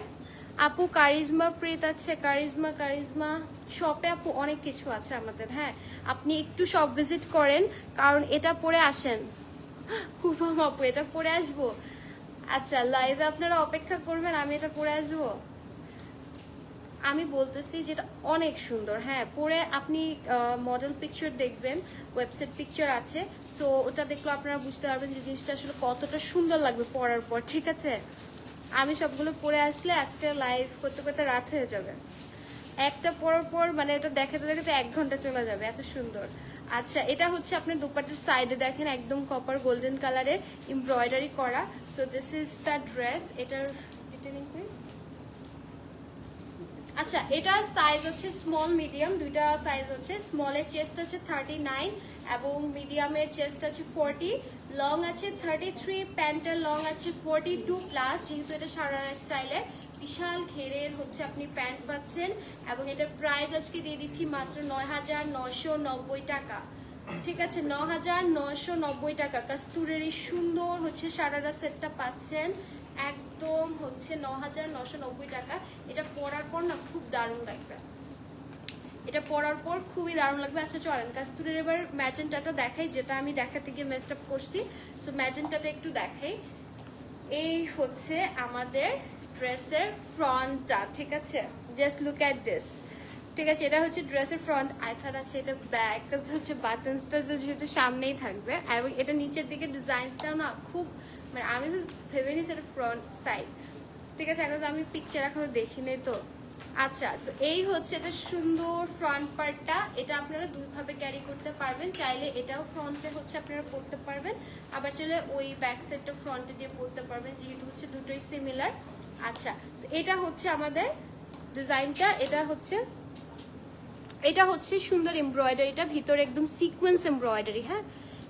আপু কারিজমা প্রিন্ট আছে, কারিজমা শপে আপু অনেক কিছু আছে আমাদের। হ্যাঁ আপনি একটু শপ ভিজিট করেন, কারণ এটা পরে আসেন। হুফাম আপু এটা পরে আসবো, আচ্ছা লাইভে আপনারা অপেক্ষা করবেন, আমি এটা পরে আসবো। আমি বলতেছি যেটা অনেক সুন্দর, হ্যাঁ পরে আপনি মডেল পিকচার দেখবেন, ওয়েবসাইট পিকচার আছে, সো ওটা দেখলে আপনারা বুঝতে পারবেন যে জিনিসটা আসলে কতটা সুন্দর লাগবে পরার পর। ঠিক আছে আমি সবগুলো পরে আসলে আজকে লাইভ করতে করতে রাত হয়ে যাবে, একটা পরার পর মানে এটা দেখাতে দেখাতে 1 ঘন্টা চলে যাবে, এত সুন্দর। আচ্ছা এটা হচ্ছে আপনার দুপাট্টার সাইডে দেখেন একদম কপার গোল্ডেন কালারের এমব্রয়ডারি করা। So this is the dress. এটার আচ্ছা এটার সাইজ হচ্ছে স্মল মিডিয়াম, দুইটা সাইজ আছে। স্মলের চেস্ট আছে 39 এবং মিডিয়ামের চেস্ট আছে 40, লং আছে 33, প্যান্টের লং আছে 42+। যেহেতু এটা সারারা স্টাইলের বিশাল ঘেরের হচ্ছে আপনি প্যান্ট পাচ্ছেন, এবং এটার প্রাইস আজকে দিয়ে দিচ্ছি মাত্র 9990 টাকা। ঠিক আছে 9990 টাকা। কাস্তুরের এই সুন্দর হচ্ছে সারারা সেটটা পাচ্ছেন একদম হচ্ছে ৯,৯৯০ টাকা। এটা পরার পর না খুব দারুণ লাগবে, এটা পরার পর খুবই দারুণ লাগবে। আচ্ছা চলেন কাস্তুরের এবার ম্যাজেন্টাটা দেখাই, যেটা আমি দেখাতে গিয়ে মেসড আপ করছি। সো ম্যাজেন্টাটা একটু দেখাই। এই হচ্ছে আমাদের ড্রেসের ফ্রন্টটা, ঠিক আছে? জাস্ট লুক অ্যাট দিস, ঠিক আছে? এটা হচ্ছে ড্রেসের ফ্রন্ট। আইথার আছে এটা ব্যাক, হচ্ছে বাটনসটা যেহেতু সামনেই থাকবে, এবং এটা নিচের দিকে ডিজাইনসটাও না খুব, মানে আমি ভেবে নিয়েছি এটা ফ্রন্ট সাইড, ঠিক আছে? এখন আমি পিকচার এখনো দেখিনি তো। আচ্ছা, এই হচ্ছে এটা সুন্দর ফ্রন্ট পার্টটা। এটা আপনারা দুইভাবে ক্যারি করতে পারবেন, চাইলে এটাও ফ্রন্টে হচ্ছে আপনারা পরতে পারবেন, আবার চাইলে ওই ব্যাক সাইডটা ফ্রন্টে দিয়ে পরতে পারবেন, যেহেতু হচ্ছে দুটোই সিমিলার। আচ্ছা, এটা হচ্ছে আমাদের ডিজাইনটা। এটা হচ্ছে সুন্দর এমব্রয়ডারিটা, ভিতরে একদম সিকোয়েন্স এমব্রয়ডারি। হ্যাঁ,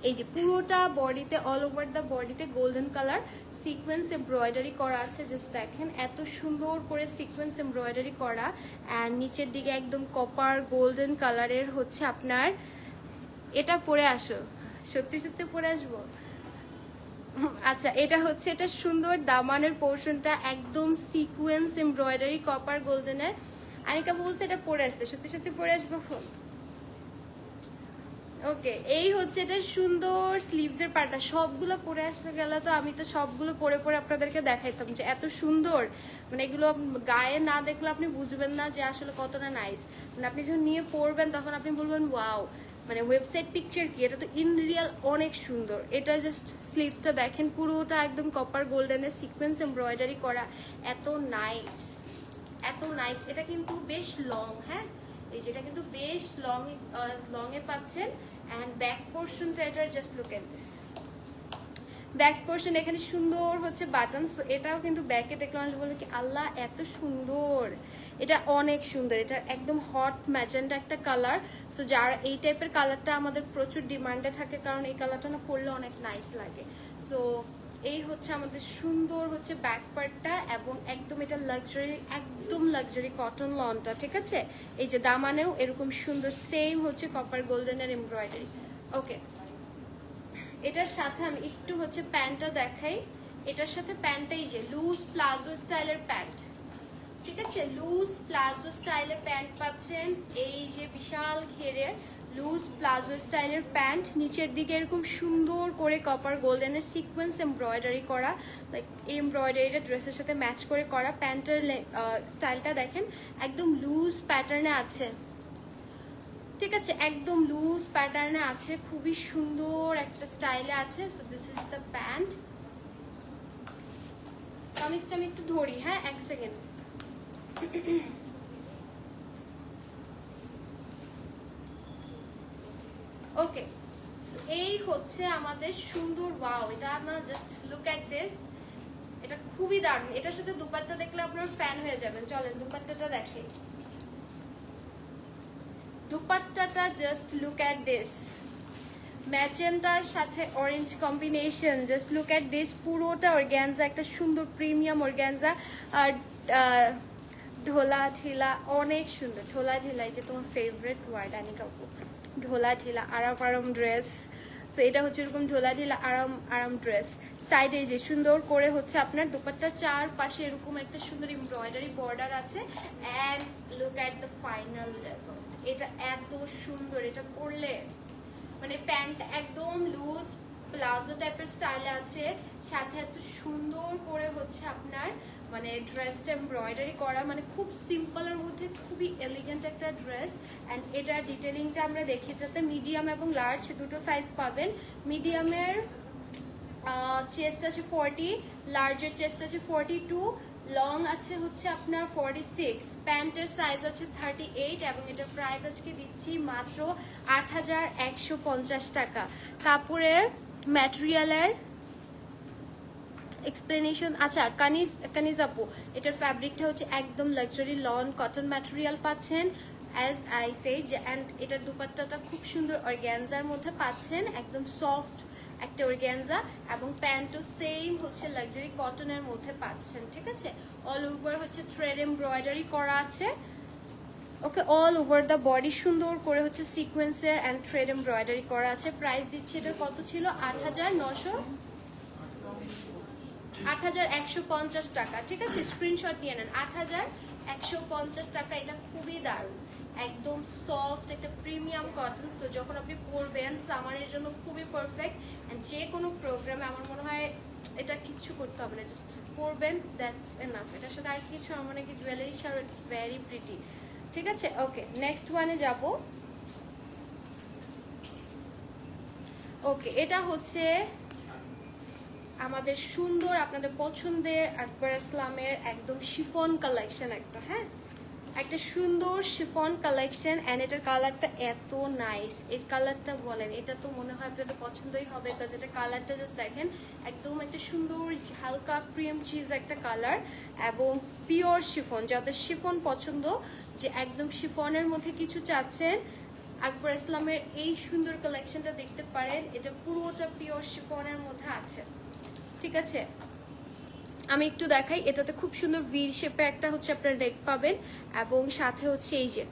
এই যে পুরোটা বডিতে, অল ওভার দ্য বডিতে গোল্ডেন কালার সিকোয়েন্স এমব্রয়ডারি করা আছে। জাস্ট দেখেন এত সুন্দর করে সিকোয়েন্স এমব্রয়ডারি করা, অ্যান্ড নিচের দিকে একদম কপার গোল্ডেন কালারের হচ্ছে আপনার। এটা পরে আসো, সত্যি সত্যি পরে আসবো। আচ্ছা, এটা হচ্ছে এটা সুন্দর দামানের পোর্শনটা একদম সিকোয়েন্স এমব্রয়ডারি কপার গোল্ডেনের। আনিকা বলছে এটা পরে আসতে, সত্যি সত্যি পরে আসবো। ওকে, এই হচ্ছে এটা সুন্দর স্লিভসের পার্টটা। সবগুলো পরে আসতে গেলে তো আমি তো সবগুলো পরে পরে আপনাদেরকে দেখাইতাম যে এত সুন্দর, মানে এগুলো গায়ে না দেখলে আপনি বুঝবেন না যে আসলে কতটা নাইস। মানে আপনি যখন নিয়ে পরবেন তখন আপনি বলবেন ওয়াও, মানে ওয়েবসাইট পিকচার কি, এটা তো ইন রিয়াল অনেক সুন্দর। এটা জাস্ট স্লিভসটা দেখেন, পুরোটা একদম কপার গোল্ডেনের সিকোয়েন্স এমব্রয়ডারি করা, এত নাইস, এত নাইস। এটা কিন্তু বেশ লং, হ্যাঁ এই যেটা কিন্তু বেশ লং এ পাচ্ছেন। অ্যান্ড ব্যাক পোর্শনটা এটার just look at this, back portion এখানে সুন্দর হচ্ছে বাটনস। এটাও কিন্তু ব্যাকে দেখলে মানুষ বলবে কি আল্লাহ এত সুন্দর, এটা অনেক সুন্দর। এটা একদম হট ম্যাজেন্টা একটা কালার। সো যার এই টাইপের কালারটা আমাদের প্রচুর ডিমান্ডে থাকে, কারণ এই কালারটা না পরলে অনেক নাইস লাগে। সো এই হচ্ছে আমাদের সুন্দর হচ্ছে ব্যাক পার্টটা, এবং একদম এটা লাক্সারি, একদম লাক্সারি কটন লনটা, ঠিক আছে? এই যে দামানেও এরকম সুন্দর সেম হচ্ছে কপার গোল্ডেনের এমব্রয়ডারি। ওকে, এটার সাথে আমি একটু হচ্ছে প্যান্টটা দেখাই। এটার সাথে প্যান্টটা এই যে লুজ প্লাজো স্টাইলের প্যান্ট, ঠিক আছে? লুজ প্লাজো স্টাইলের প্যান্ট পাচ্ছেন, এই যে বিশাল ঘেরের লুজ প্লাজো স্টাইলের প্যান্ট। নিচের দিকে এরকম সুন্দর করে কপার গোল্ডেনের সিকোয়েন্স এমব্রয়ডারি করা, লাইক এই এমব্রয়ডারিটা ড্রেসের সাথে ম্যাচ করে করা। প্যান্টের স্টাইলটা দেখেন একদম লুজ প্যাটার্নে আছে, ঠিক আছে? একদম লুজ প্যাটার্নে আছে, খুবই সুন্দর একটা স্টাইলে আছে। So this is the pant. কামিজটা আমি একটু ধরি, হ্যাঁ এক সেকেন্ড। ওকে, এই হচ্ছে আমাদের সুন্দর, ওয়াও এটা না জাস্ট লুক এট দিস, এটা খুবই দারুণ। এটার সাথে দুপাট্টা দেখলে আপনার ফ্যান হয়ে যাবেন। চলেন দুপাট্টাটা দেখে, দুপাট্টাটা জাস্ট লুক এট দিস, ম্যাজেন্টার সাথে orange combination. Just look at this, পুরোটা অর্গ্যানজা, একটা সুন্দর প্রিমিয়াম অর্গ্যানজা। আর ঢোলা ঢিলা অনেক সুন্দর, ঢোলা ঢিলা, এই যে তোমার ফেভারিট ওয়ার্ড আনিকা আপু, ঢোলা ঢিলা আরাম আরাম ড্রেস। সো এটা হচ্ছে এরকম ঢোলা ঢিলা আরাম আরাম ড্রেস। সাইডে যে সুন্দর করে হচ্ছে আপনার দুপাট্টার চারপাশে এরকম একটা সুন্দর এমব্রয়ডারি বর্ডার আছে। And look at the final result, এটা এত সুন্দর। এটা পরলে মানে প্যান্ট একদম লুজ প্লাজো টাইপের স্টাইলে আছে, সাথে এত সুন্দর করে হচ্ছে আপনার মানে ড্রেসটা এমব্রয়ডারি করা, মানে খুব সিম্পলের মধ্যে খুবই এলিগেন্ট একটা ড্রেস। অ্যান্ড এটার ডিটেলিংটা আমরা দেখি, যাতে মিডিয়াম এবং লার্জ দুটো সাইজ পাবেন। মিডিয়ামের চেস্ট আছে 40, লার্জের চেস্ট আছে 42, লং আছে হচ্ছে আপনার 46, প্যান্টের সাইজ আছে 38, এবং এটার প্রাইস আজকে দিচ্ছি মাত্র 8,150 টাকা। কাপড়ের ম্যাটেরিয়ালের এক্সপ্লেনেশন, আচ্ছা কানিজ আপু, এটার ফ্যাব্রিকটা হচ্ছে একদম লাক্সারি লন কটন ম্যাটেরিয়াল পাচ্ছেন, অ্যাজ আই সেড। অ্যান্ড এটার দুপাট্টাটা খুব সুন্দর অর্গ্যানজার মধ্যে পাচ্ছেন, একদম সফট একটা অর্গ্যানজা, এবং প্যান্টও সেম হচ্ছে লাক্সারি কটনের মধ্যে পাচ্ছেন, ঠিক আছে? অল ওভার হচ্ছে থ্রেড এমব্রয়ডারি করা আছে। ওকে, অল ওভার দ্য বডি সুন্দর করে হচ্ছে সিকোয়েন্সের অ্যান্ড থ্রেড এমব্রয়ডারি করা আছে। প্রাইস দিচ্ছি এটার কত ছিল? 8,900। 8150 টাকা, ঠিক আছে? স্ক্রিনশট নিয়ে নেন। 8150 টাকা, এটা খুবই দারুণ, একদম সফট একটা প্রিমিয়াম কটন। সো যখন আপনি পরবেন সামারের জন্য খুবই পারফেক্ট, এন্ড যে কোনো প্রোগ্রামে আমার মনে হয় এটা কিছু করতে হবে না, জাস্ট পরবেন, দ্যাটস এনাফ। এটার সাথে আর কিছু আমার মনে হয় জুয়েলারি ছাড়া ইটস ভেরি প্রিটি, ঠিক আছে? ওকে, নেক্সট ওয়ানে যাব। ওকে, এটা হচ্ছে আমাদের সুন্দর আপনাদের পছন্দের আকবর ইসলামের একদম শিফন কালেকশন একটা, হ্যাঁ, একটা সুন্দর শিফন কালেকশন। এন্ড এটার কালারটা এত নাইস, এই কালারটা বলেন, এটা তো মনে হয় আপনাদের পছন্দই হবে, কারণ এটা কালারটা জাস্ট দেখেন, একদম একটা সুন্দর হালকা ক্রিম চিজ একটা কালার, এবং পিওর শিফন। যাদের শিফন পছন্দ, যে একদম শিফনের মধ্যে কিছু চাচ্ছেন, আকবর ইসলামের এই সুন্দর কালেকশনটা দেখতে পারেন। এটা পুরোটা পিওর শিফনের মধ্যে আছে, ঠিক আছে? আমি একটু দেখাই, এটাতে খুব সুন্দর ভি শেপে একটা হচ্ছে আপনার নেক পাবেন, এবং সাথে হচ্ছে এই যে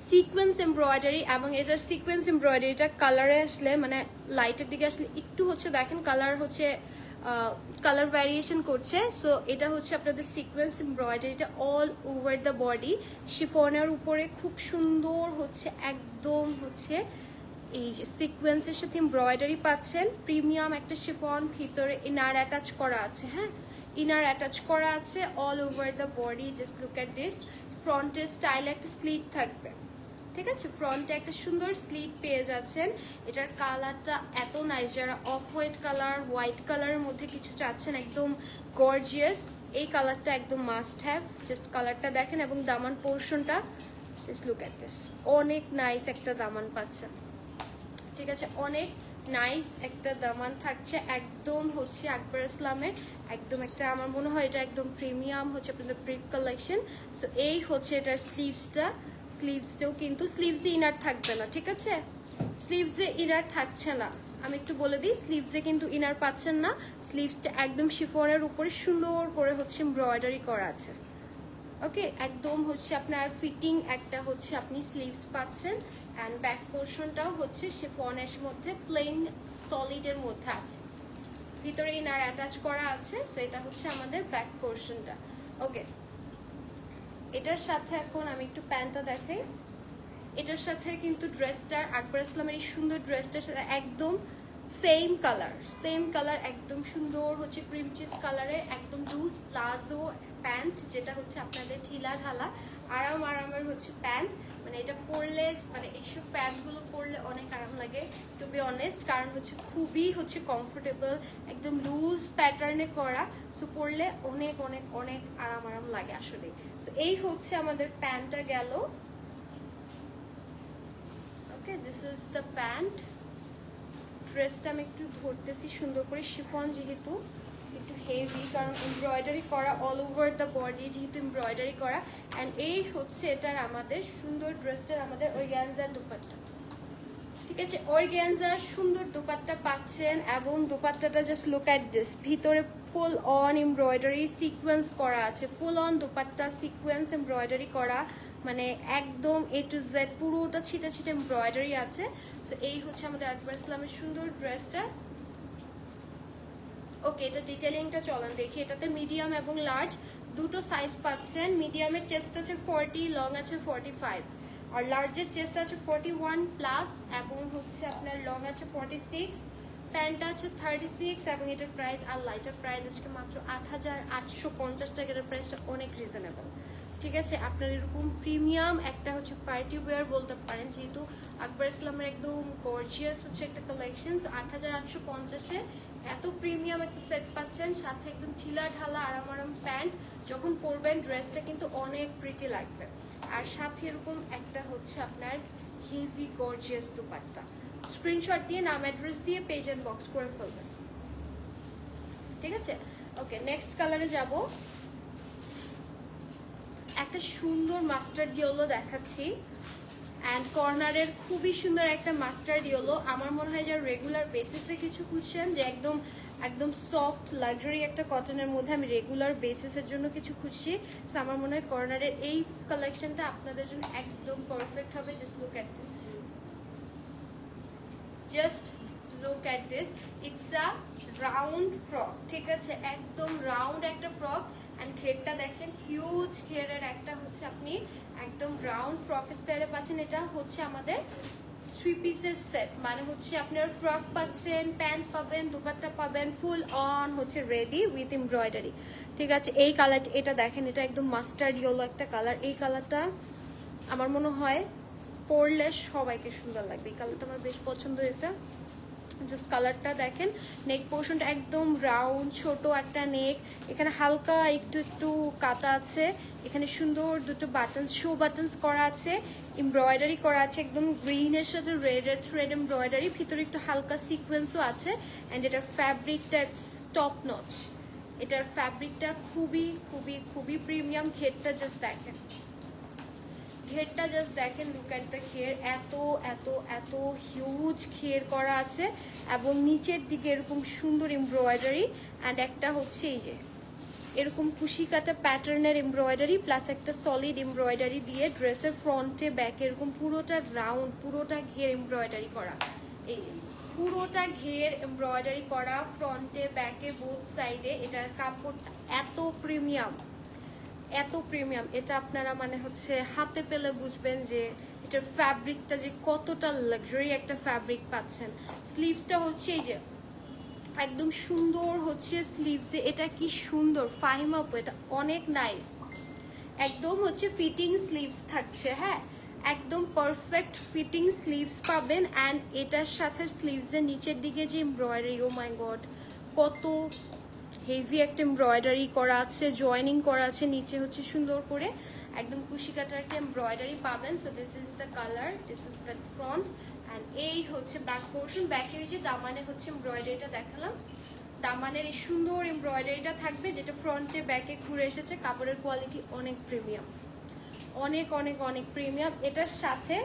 সিকোয়েন্স এমব্রয়ডারি, এবং এটার সিকোয়েন্স এমব্রয়ডারিটা কালারে আসলে মানে লাইটের দিকে আসলে একটু হচ্ছে দেখেন কালার হচ্ছে কালার ভ্যারিয়েশন করছে। সো এটা হচ্ছে আপনাদের সিকোয়েন্স এমব্রয়ডারিটা অল ওভার দ্য বডি, শিফনের উপরে খুব সুন্দর হচ্ছে একদম হচ্ছে এই যে সিকোয়েন্সের সাথে এমব্রয়ডারি পাচ্ছেন, প্রিমিয়াম একটা শিফন, ভিতরে ইনার অ্যাটাচ করা আছে, হ্যাঁ, ইনার অ্যাটাচ করা আছে all over the body. Just look at this, ফ্রন্টের স্টাইলে একটা স্লিট থাকবে, ঠিক আছে? ফ্রন্টে একটা সুন্দর স্লিট পেয়ে যাচ্ছেন। এটার কালারটা এত নাইস, যারা অফ হোয়াইট কালার, হোয়াইট কালারের মধ্যে কিছু চাচ্ছেন একদম গর্জিয়াস, এই কালারটা একদম মাস্ট হ্যাভ। জাস্ট কালারটা দেখেন, এবং দামান পোর্শনটা জাস্ট লুক এট দিস, অনেক নাইস একটা দামান পাচ্ছেন, ঠিক আছে? অনেক নাইস একটা দামান থাকছে, একদম হচ্ছে আকবর ইসলামের একদম একটা, আমার মনে হয় এটা একদম প্রিমিয়াম হচ্ছে আপনাদের ব্রিক কালেকশন। সো এই হচ্ছে এটার স্লিভসটা, স্লিভসটাও কিন্তু স্লিভসে ইনার থাকবে না, ঠিক আছে? স্লিভসে ইনার থাকছে না, আমি একটু বলে দিই, স্লিভসে কিন্তু ইনার পাচ্ছেন না, স্লিভসটা একদম শিফনের উপরে সুন্দর করে হচ্ছে এমব্রয়ডারি করা আছে। ওকে, একদম হচ্ছে আপনার ফিটিং একটা হচ্ছে আপনি স্লিভস পাচ্ছেন, অ্যান্ড ব্যাক পোর্শনটাও হচ্ছে শিফনের মধ্যে প্লেন সলিডের মধ্যে আছে, ভিতরে ইনার অ্যাটাচ করা আছে। সো এটা হচ্ছে আমাদের ব্যাক পোর্শনটা। ওকে, এটার সাথে এখন আমি একটু প্যান্টটা দেখাই। এটার সাথে কিন্তু ড্রেসটার, আকবর ইসলামের এই সুন্দর ড্রেসটার সাথে একদম সেম কালার, একদম সুন্দর হচ্ছে ক্রিম চিজ কালারের একদম লুজ প্লাজো প্যান্ট, যেটা হচ্ছে আপনাদের ঢিলা ঢালা আরামের হচ্ছে প্যান্ট। মানে এটা পরলে, মানে এইসব প্যান্টগুলো পরলে অনেক আরাম লাগে, টু বি অনেস্ট, কারণ হচ্ছে খুবই হচ্ছে কমফোর্টেবল, একদম লুজ প্যাটার্নে করা। সো পরলে অনেক অনেক অনেক আরাম লাগে আসলে। সো এই হচ্ছে আমাদের প্যান্টটা গেল। ওকে, দিস ইজ দ্য প্যান্ট। ড্রেসটা আমি একটু ধরতেছি সুন্দর করে, শিফন যেহেতু একটু হেভি, কারণ এমব্রয়ডারি করা অল ওভার দ্য বডি, যেহেতু এমব্রয়ডারি করা। অ্যান্ড এই হচ্ছে এটার আমাদের সুন্দর ড্রেসটার আমাদের অর্গানজার দুপাট্টা, ঠিক আছে? অর্গানজার সুন্দর দুপাট্টা পাচ্ছেন, এবং দুপাট্টাটা জাস্ট লুক এট দিস, ভিতরে ফুল অন এমব্রয়ডারি সিকোয়েন্স করা আছে, full on dupatta sequence embroidery করা, মানে একদম এ টু জেড পুরোটা ছিটে ছিটে এমব্রয়ডারি আছে। সো এই হচ্ছে আমাদের আকবর ইসলামের সুন্দর ড্রেসটা। ওকে, এটা ডিটেলিংটা চলেন দেখি। এটাতে মিডিয়াম এবং লার্জ দুটো সাইজ পাচ্ছেন। মিডিয়ামের চেস্ট আছে 40, লং আছে 45, আর লার্জের চেস্ট আছে 41 প্লাস, এবং হচ্ছে আপনার লং আছে 46, প্যান্টটা আছে 36, এবং এটার প্রাইস আল্লাহ, এটার প্রাইস আজকে মাত্র 8850 টাকা। এটার প্রাইসটা অনেক রিজনেবল, ঠিক আছে? আপনার এরকম প্রিমিয়াম একটা হচ্ছে পার্টি ওয়্যার বলতে পারেন, যেহেতু আকবর ইসলামের একদম গর্জিয়াস হচ্ছে একটা কালেকশন। 8850-এ এত প্রিমিয়াম একটা সেট পাচ্ছেন, সাথে একদম ঢিলা ঢালা আরাম প্যান্ট। যখন পরবেন ড্রেসটা কিন্তু অনেক প্রিটি লাগবে, আর সাথে এরকম একটা হচ্ছে আপনার হেভি গর্জিয়াস দুপাট্টা। স্ক্রিনশট দিয়ে নাম অ্যাড্রেস দিয়ে পেজ এন্ড বক্স করে ফেলবেন, ঠিক আছে? ওকে, নেক্সট কালারে যাব। একটা সুন্দর মাস্টার্ড ইয়েলো দেখাচ্ছি, অ্যান্ড কর্নারের খুবই সুন্দর একটা মাস্টার্ড ইয়েলো। আমার মনে হয় যে রেগুলার বেসিসে কিছু খুঁজছেন, যে একদম সফট লাক্সারি একটা কটনের মধ্যে আমি রেগুলার বেসিসের জন্য কিছু খুঁজছি। সো আমার মনে হয় কর্নারের এই কালেকশনটা আপনাদের জন্য একদম পারফেক্ট হবে। Just look at this, just look at this, it's a round frock, ঠিক আছে, একদম রাউন্ড একটা ফ্রক। অ্যান্ড ঘেরটা দেখেন, হিউজ ঘেরের একটা হচ্ছে আপনি একদম রাউন্ড ফ্রক স্টাইলে পাচ্ছেন। এটা হচ্ছে আমাদের 3 পিসের সেট, মানে হচ্ছে আপনার ফ্রক পাচ্ছেন, প্যান্ট পাবেন, দুপাট্টা পাবেন, ফুল অন হচ্ছে রেডি উইথ এমব্রয়ডারি, ঠিক আছে। এই কালারটা, এটা দেখেন, এটা একদম মাস্টার্ড ইয়েলো একটা কালার। এই কালারটা আমার মনে হয় পরলে সবাইকে সুন্দর লাগবে। এই কালারটা আমার বেশ পছন্দ হয়েছে। জাস্ট কালারটা দেখেন, নেক পোর্শনটা একদম রাউন্ড, ছোট একটা নেক, এখানে হালকা একটু একটু কাটা আছে, এখানে সুন্দর দুটো বাটনস, শো বাটনস করা আছে, এমব্রয়ডারি করা আছে একদম গ্রিনের সাথে রেড থ্রেড এমব্রয়ডারি, ভিতরে একটু হালকা সিকোয়েন্সও আছে। অ্যান্ড এটার ফ্যাব্রিকটা টপ নচ, এটার ফ্যাব্রিকটা খুবই খুবই খুবই প্রিমিয়াম। ঘেরটা জাস্ট দেখেন, ঘেরটা জাস্ট দেখেন, লুক অ্যাট দ্য ঘের, এত এত এত হিউজ ঘের করা আছে এবং নিচের দিকে এরকম সুন্দর এমব্রয়ডারি। অ্যান্ড একটা হচ্ছে এই যে এরকম কুশি কাটা প্যাটার্নের এমব্রয়ডারি প্লাস একটা সলিড এমব্রয়ডারি দিয়ে ড্রেসের ফ্রন্টে ব্যাকে এরকম পুরোটা রাউন্ড, পুরোটা ঘের এমব্রয়ডারি করা। এই যে পুরোটা ঘের এমব্রয়ডারি করা ফ্রন্টে ব্যাকে বোথ সাইডে। এটার কাপড়টা এত প্রিমিয়াম, এত প্রিমিয়াম, এটা আপনারা মানে হচ্ছে হাতে পেলে বুঝবেন যে এটার ফ্যাব্রিকটা যে কতটা লাক্সারি একটা ফ্যাব্রিক পাচ্ছেন। স্লিভসটা হচ্ছে এই যে একদম সুন্দর হচ্ছে স্লিভসে, এটা কি সুন্দর ফাহিমা আপু, এটা অনেক নাইস, একদম হচ্ছে ফিটিং স্লিভস থাকছে, হ্যাঁ একদম পারফেক্ট ফিটিং স্লিভস পাবেন। অ্যান্ড এটার সাথে স্লিভসের নিচের দিকে যে এমব্রয়ডারি, ও মাই গড কত হেভি একটা এমব্রয়ডারি করা আছে, জয়েনিং করা আছে, নিচে হচ্ছে সুন্দর করে একদম কুশি কাটার একটা এমব্রয়ডারি পাবেন। So this is the colour, this is the front. And এই হচ্ছে ব্যাক পোর্শন, ব্যাকে ওই যে দামানে হচ্ছে এমব্রয়ডারিটা দেখালাম, দামানের এই সুন্দর এমব্রয়ডারিটা থাকবে যেটা ফ্রন্টে ব্যাকে ঘুরে এসেছে। কাপড়ের কোয়ালিটি অনেক প্রিমিয়াম, অনেক অনেক অনেক প্রিমিয়াম। এটার সাথে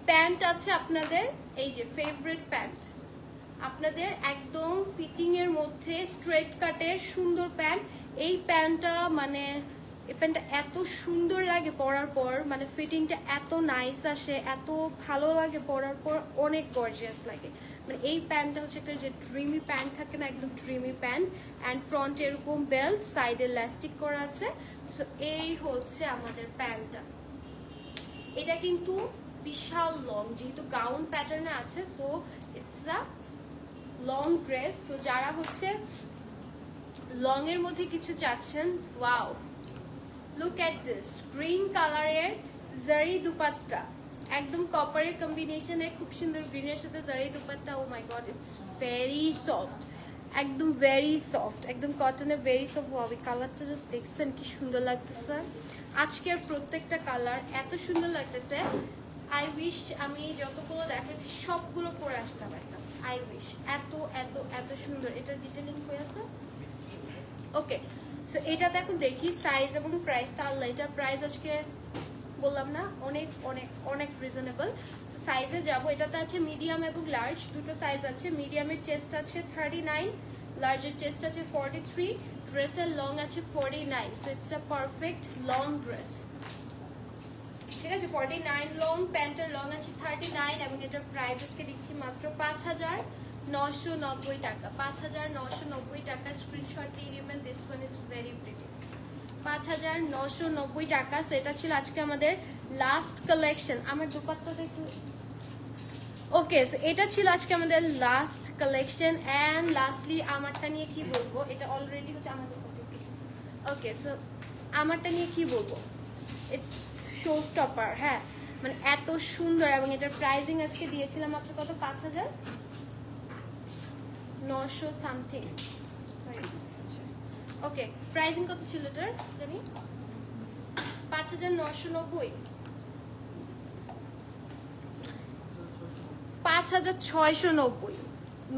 প্যান্ট আছে আপনাদের, এই যে ফেভারিট প্যান্ট আপনাদের একদম ফিটিং এর মধ্যে স্ট্রেট কাটের সুন্দর প্যান্ট। এই প্যান্টটা মানে এই প্যান্টটা এত সুন্দর লাগে পরার পর, মানে ফিটিংটা এত নাইস আসে, এত ভালো লাগে পরার পর, অনেক গর্জিয়াস লাগে। মানে এই প্যান্টটা হচ্ছে একটা যে ড্রিমি প্যান্ট থাকে না, একদম ড্রিমি প্যান্ট। অ্যান্ড ফ্রন্টে এরকম বেল্ট, সাইডে ইলাস্টিক করা আছে। সো এই হচ্ছে আমাদের প্যান্টটা। এটা কিন্তু বিশাল লং, যেহেতু গাউন প্যাটার্নে আছে, so it's a long dress. তো যারা হচ্ছে লং এর মধ্যে কিছু চাচ্ছেন, wow look at this green কালারের জারি দুপাট্টা, একদম কপারের কম্বিনেশনে খুব সুন্দর গ্রিনের সাথে জারি দুপাট্টা। ও my god it's very soft, একদম ভেরি সফট, একদম কটনের ভেরি সফট। ওয়াও এই কালারটা জাস্ট দেখছেন কি সুন্দর লাগতেছে, আজকের প্রত্যেকটা কালার এত সুন্দর লাগতেছে। আই উইশ আমি যতগুলো দেখাচ্ছি সবগুলো পরে আসতে পারতাম, আই উইশ, এত এত এত সুন্দর। এটার ডিটেলিং হয়ে আছে। ওকে সো এটাতে এখন দেখি সাইজ এবং প্রাইসটা। আল্লাহ, এটার প্রাইস আজকে বললাম না অনেক অনেক অনেক রিজনেবল। সো সাইজে যাব, এটাতে আছে মিডিয়াম এবং লার্জ, দুটো সাইজ আছে। মিডিয়ামের চেস্ট আছে 39, লার্জের চেস্ট আছে 43, ড্রেসের লং আছে 49। So it's a perfect long dress, ঠিক আছে। 49 লং, প্যান্টের লং আছে 39 এবং এটার প্রাইস আজকে দিচ্ছি মাত্র 5,990 টাকা। 5,990 টাকা। স্ক্রিনশট দিয়ে নেবেন, this one is very pretty. 5,990 টাকা। সো এটা ছিল আজকে আমাদের লাস্ট কালেকশন। আমার দুপাট্টাটা একটু ওকে, সো এটা ছিল আজকে আমাদের লাস্ট কালেকশন। অ্যান্ড লাস্টলি আমারটা নিয়ে কি বলবো, এটা অলরেডি হচ্ছে আমার দুপাট্টা। ওকে সো আমারটা নিয়ে কি বলবো, ইটস শো স্টপার, হ্যাঁ মানে এত সুন্দর। এবং এটার প্রাইসিং আজকে দিয়েছিলাম মাত্র কত, 5,900 সামথিং। ওকে প্রাইসিং কত ছিল এটার জানি, 5,990, 5,690,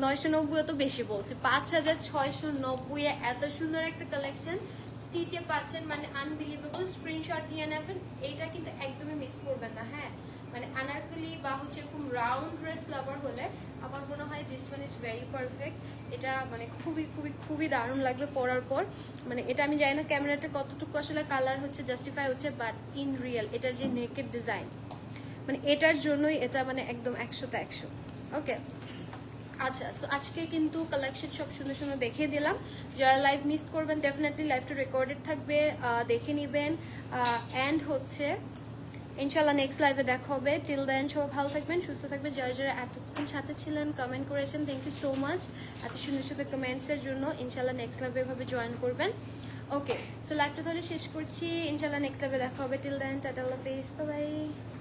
990 তো বেশি বলছি, 5,690 এত সুন্দর একটা কালেকশন স্টিচে পাচ্ছেন, মানে আনবিলিভেবল। স্ক্রিনশট নিয়ে নেবেন, এইটা কিন্তু একদমই মিস করবেন না। হ্যাঁ মানে আনারকলি বা হচ্ছে এরকম রাউন্ড ড্রেস লাভার হলে আমার মনে হয় this one is very perfect. এটা মানে খুবই খুবই খুবই দারুণ লাগবে পরার পর। মানে এটা আমি জানি না ক্যামেরাতে কতটুকু আসলে কালার হচ্ছে জাস্টিফাই হচ্ছে, বাট ইন রিয়েল এটার যে নেকেড ডিজাইন, মানে এটার জন্যই এটা মানে একদম 100তে 100। ওকে আচ্ছা, সো আজকে কিন্তু কালেকশন সব সুন্দর সুন্দর দেখিয়ে দিলাম। যারা লাইভ মিস করবেন ডেফিনেটলি লাইভটা রেকর্ডেড থাকবে, দেখে নেবেন। অ্যান্ড হচ্ছে ইনশাল্লাহ নেক্সট লাইভে দেখা হবে। টিল দেন সবাই ভালো থাকবেন, সুস্থ থাকবেন। যারা যারা এতক্ষণ সাথে ছিলেন, কমেন্ট করেছেন, থ্যাংক ইউ সো মাচ এত সুন্দর সুন্দর কমেন্টসের জন্য। ইনশাল্লাহ নেক্সট লাইভে এভাবে জয়েন করবেন। ওকে, সো লাইভটা তাহলে শেষ করছি। ইনশাল্লাহ নেক্সট লাইভে দেখা হবে। টিল দেন টাটা, আল্লাহ হাফেজ, বাই বাই।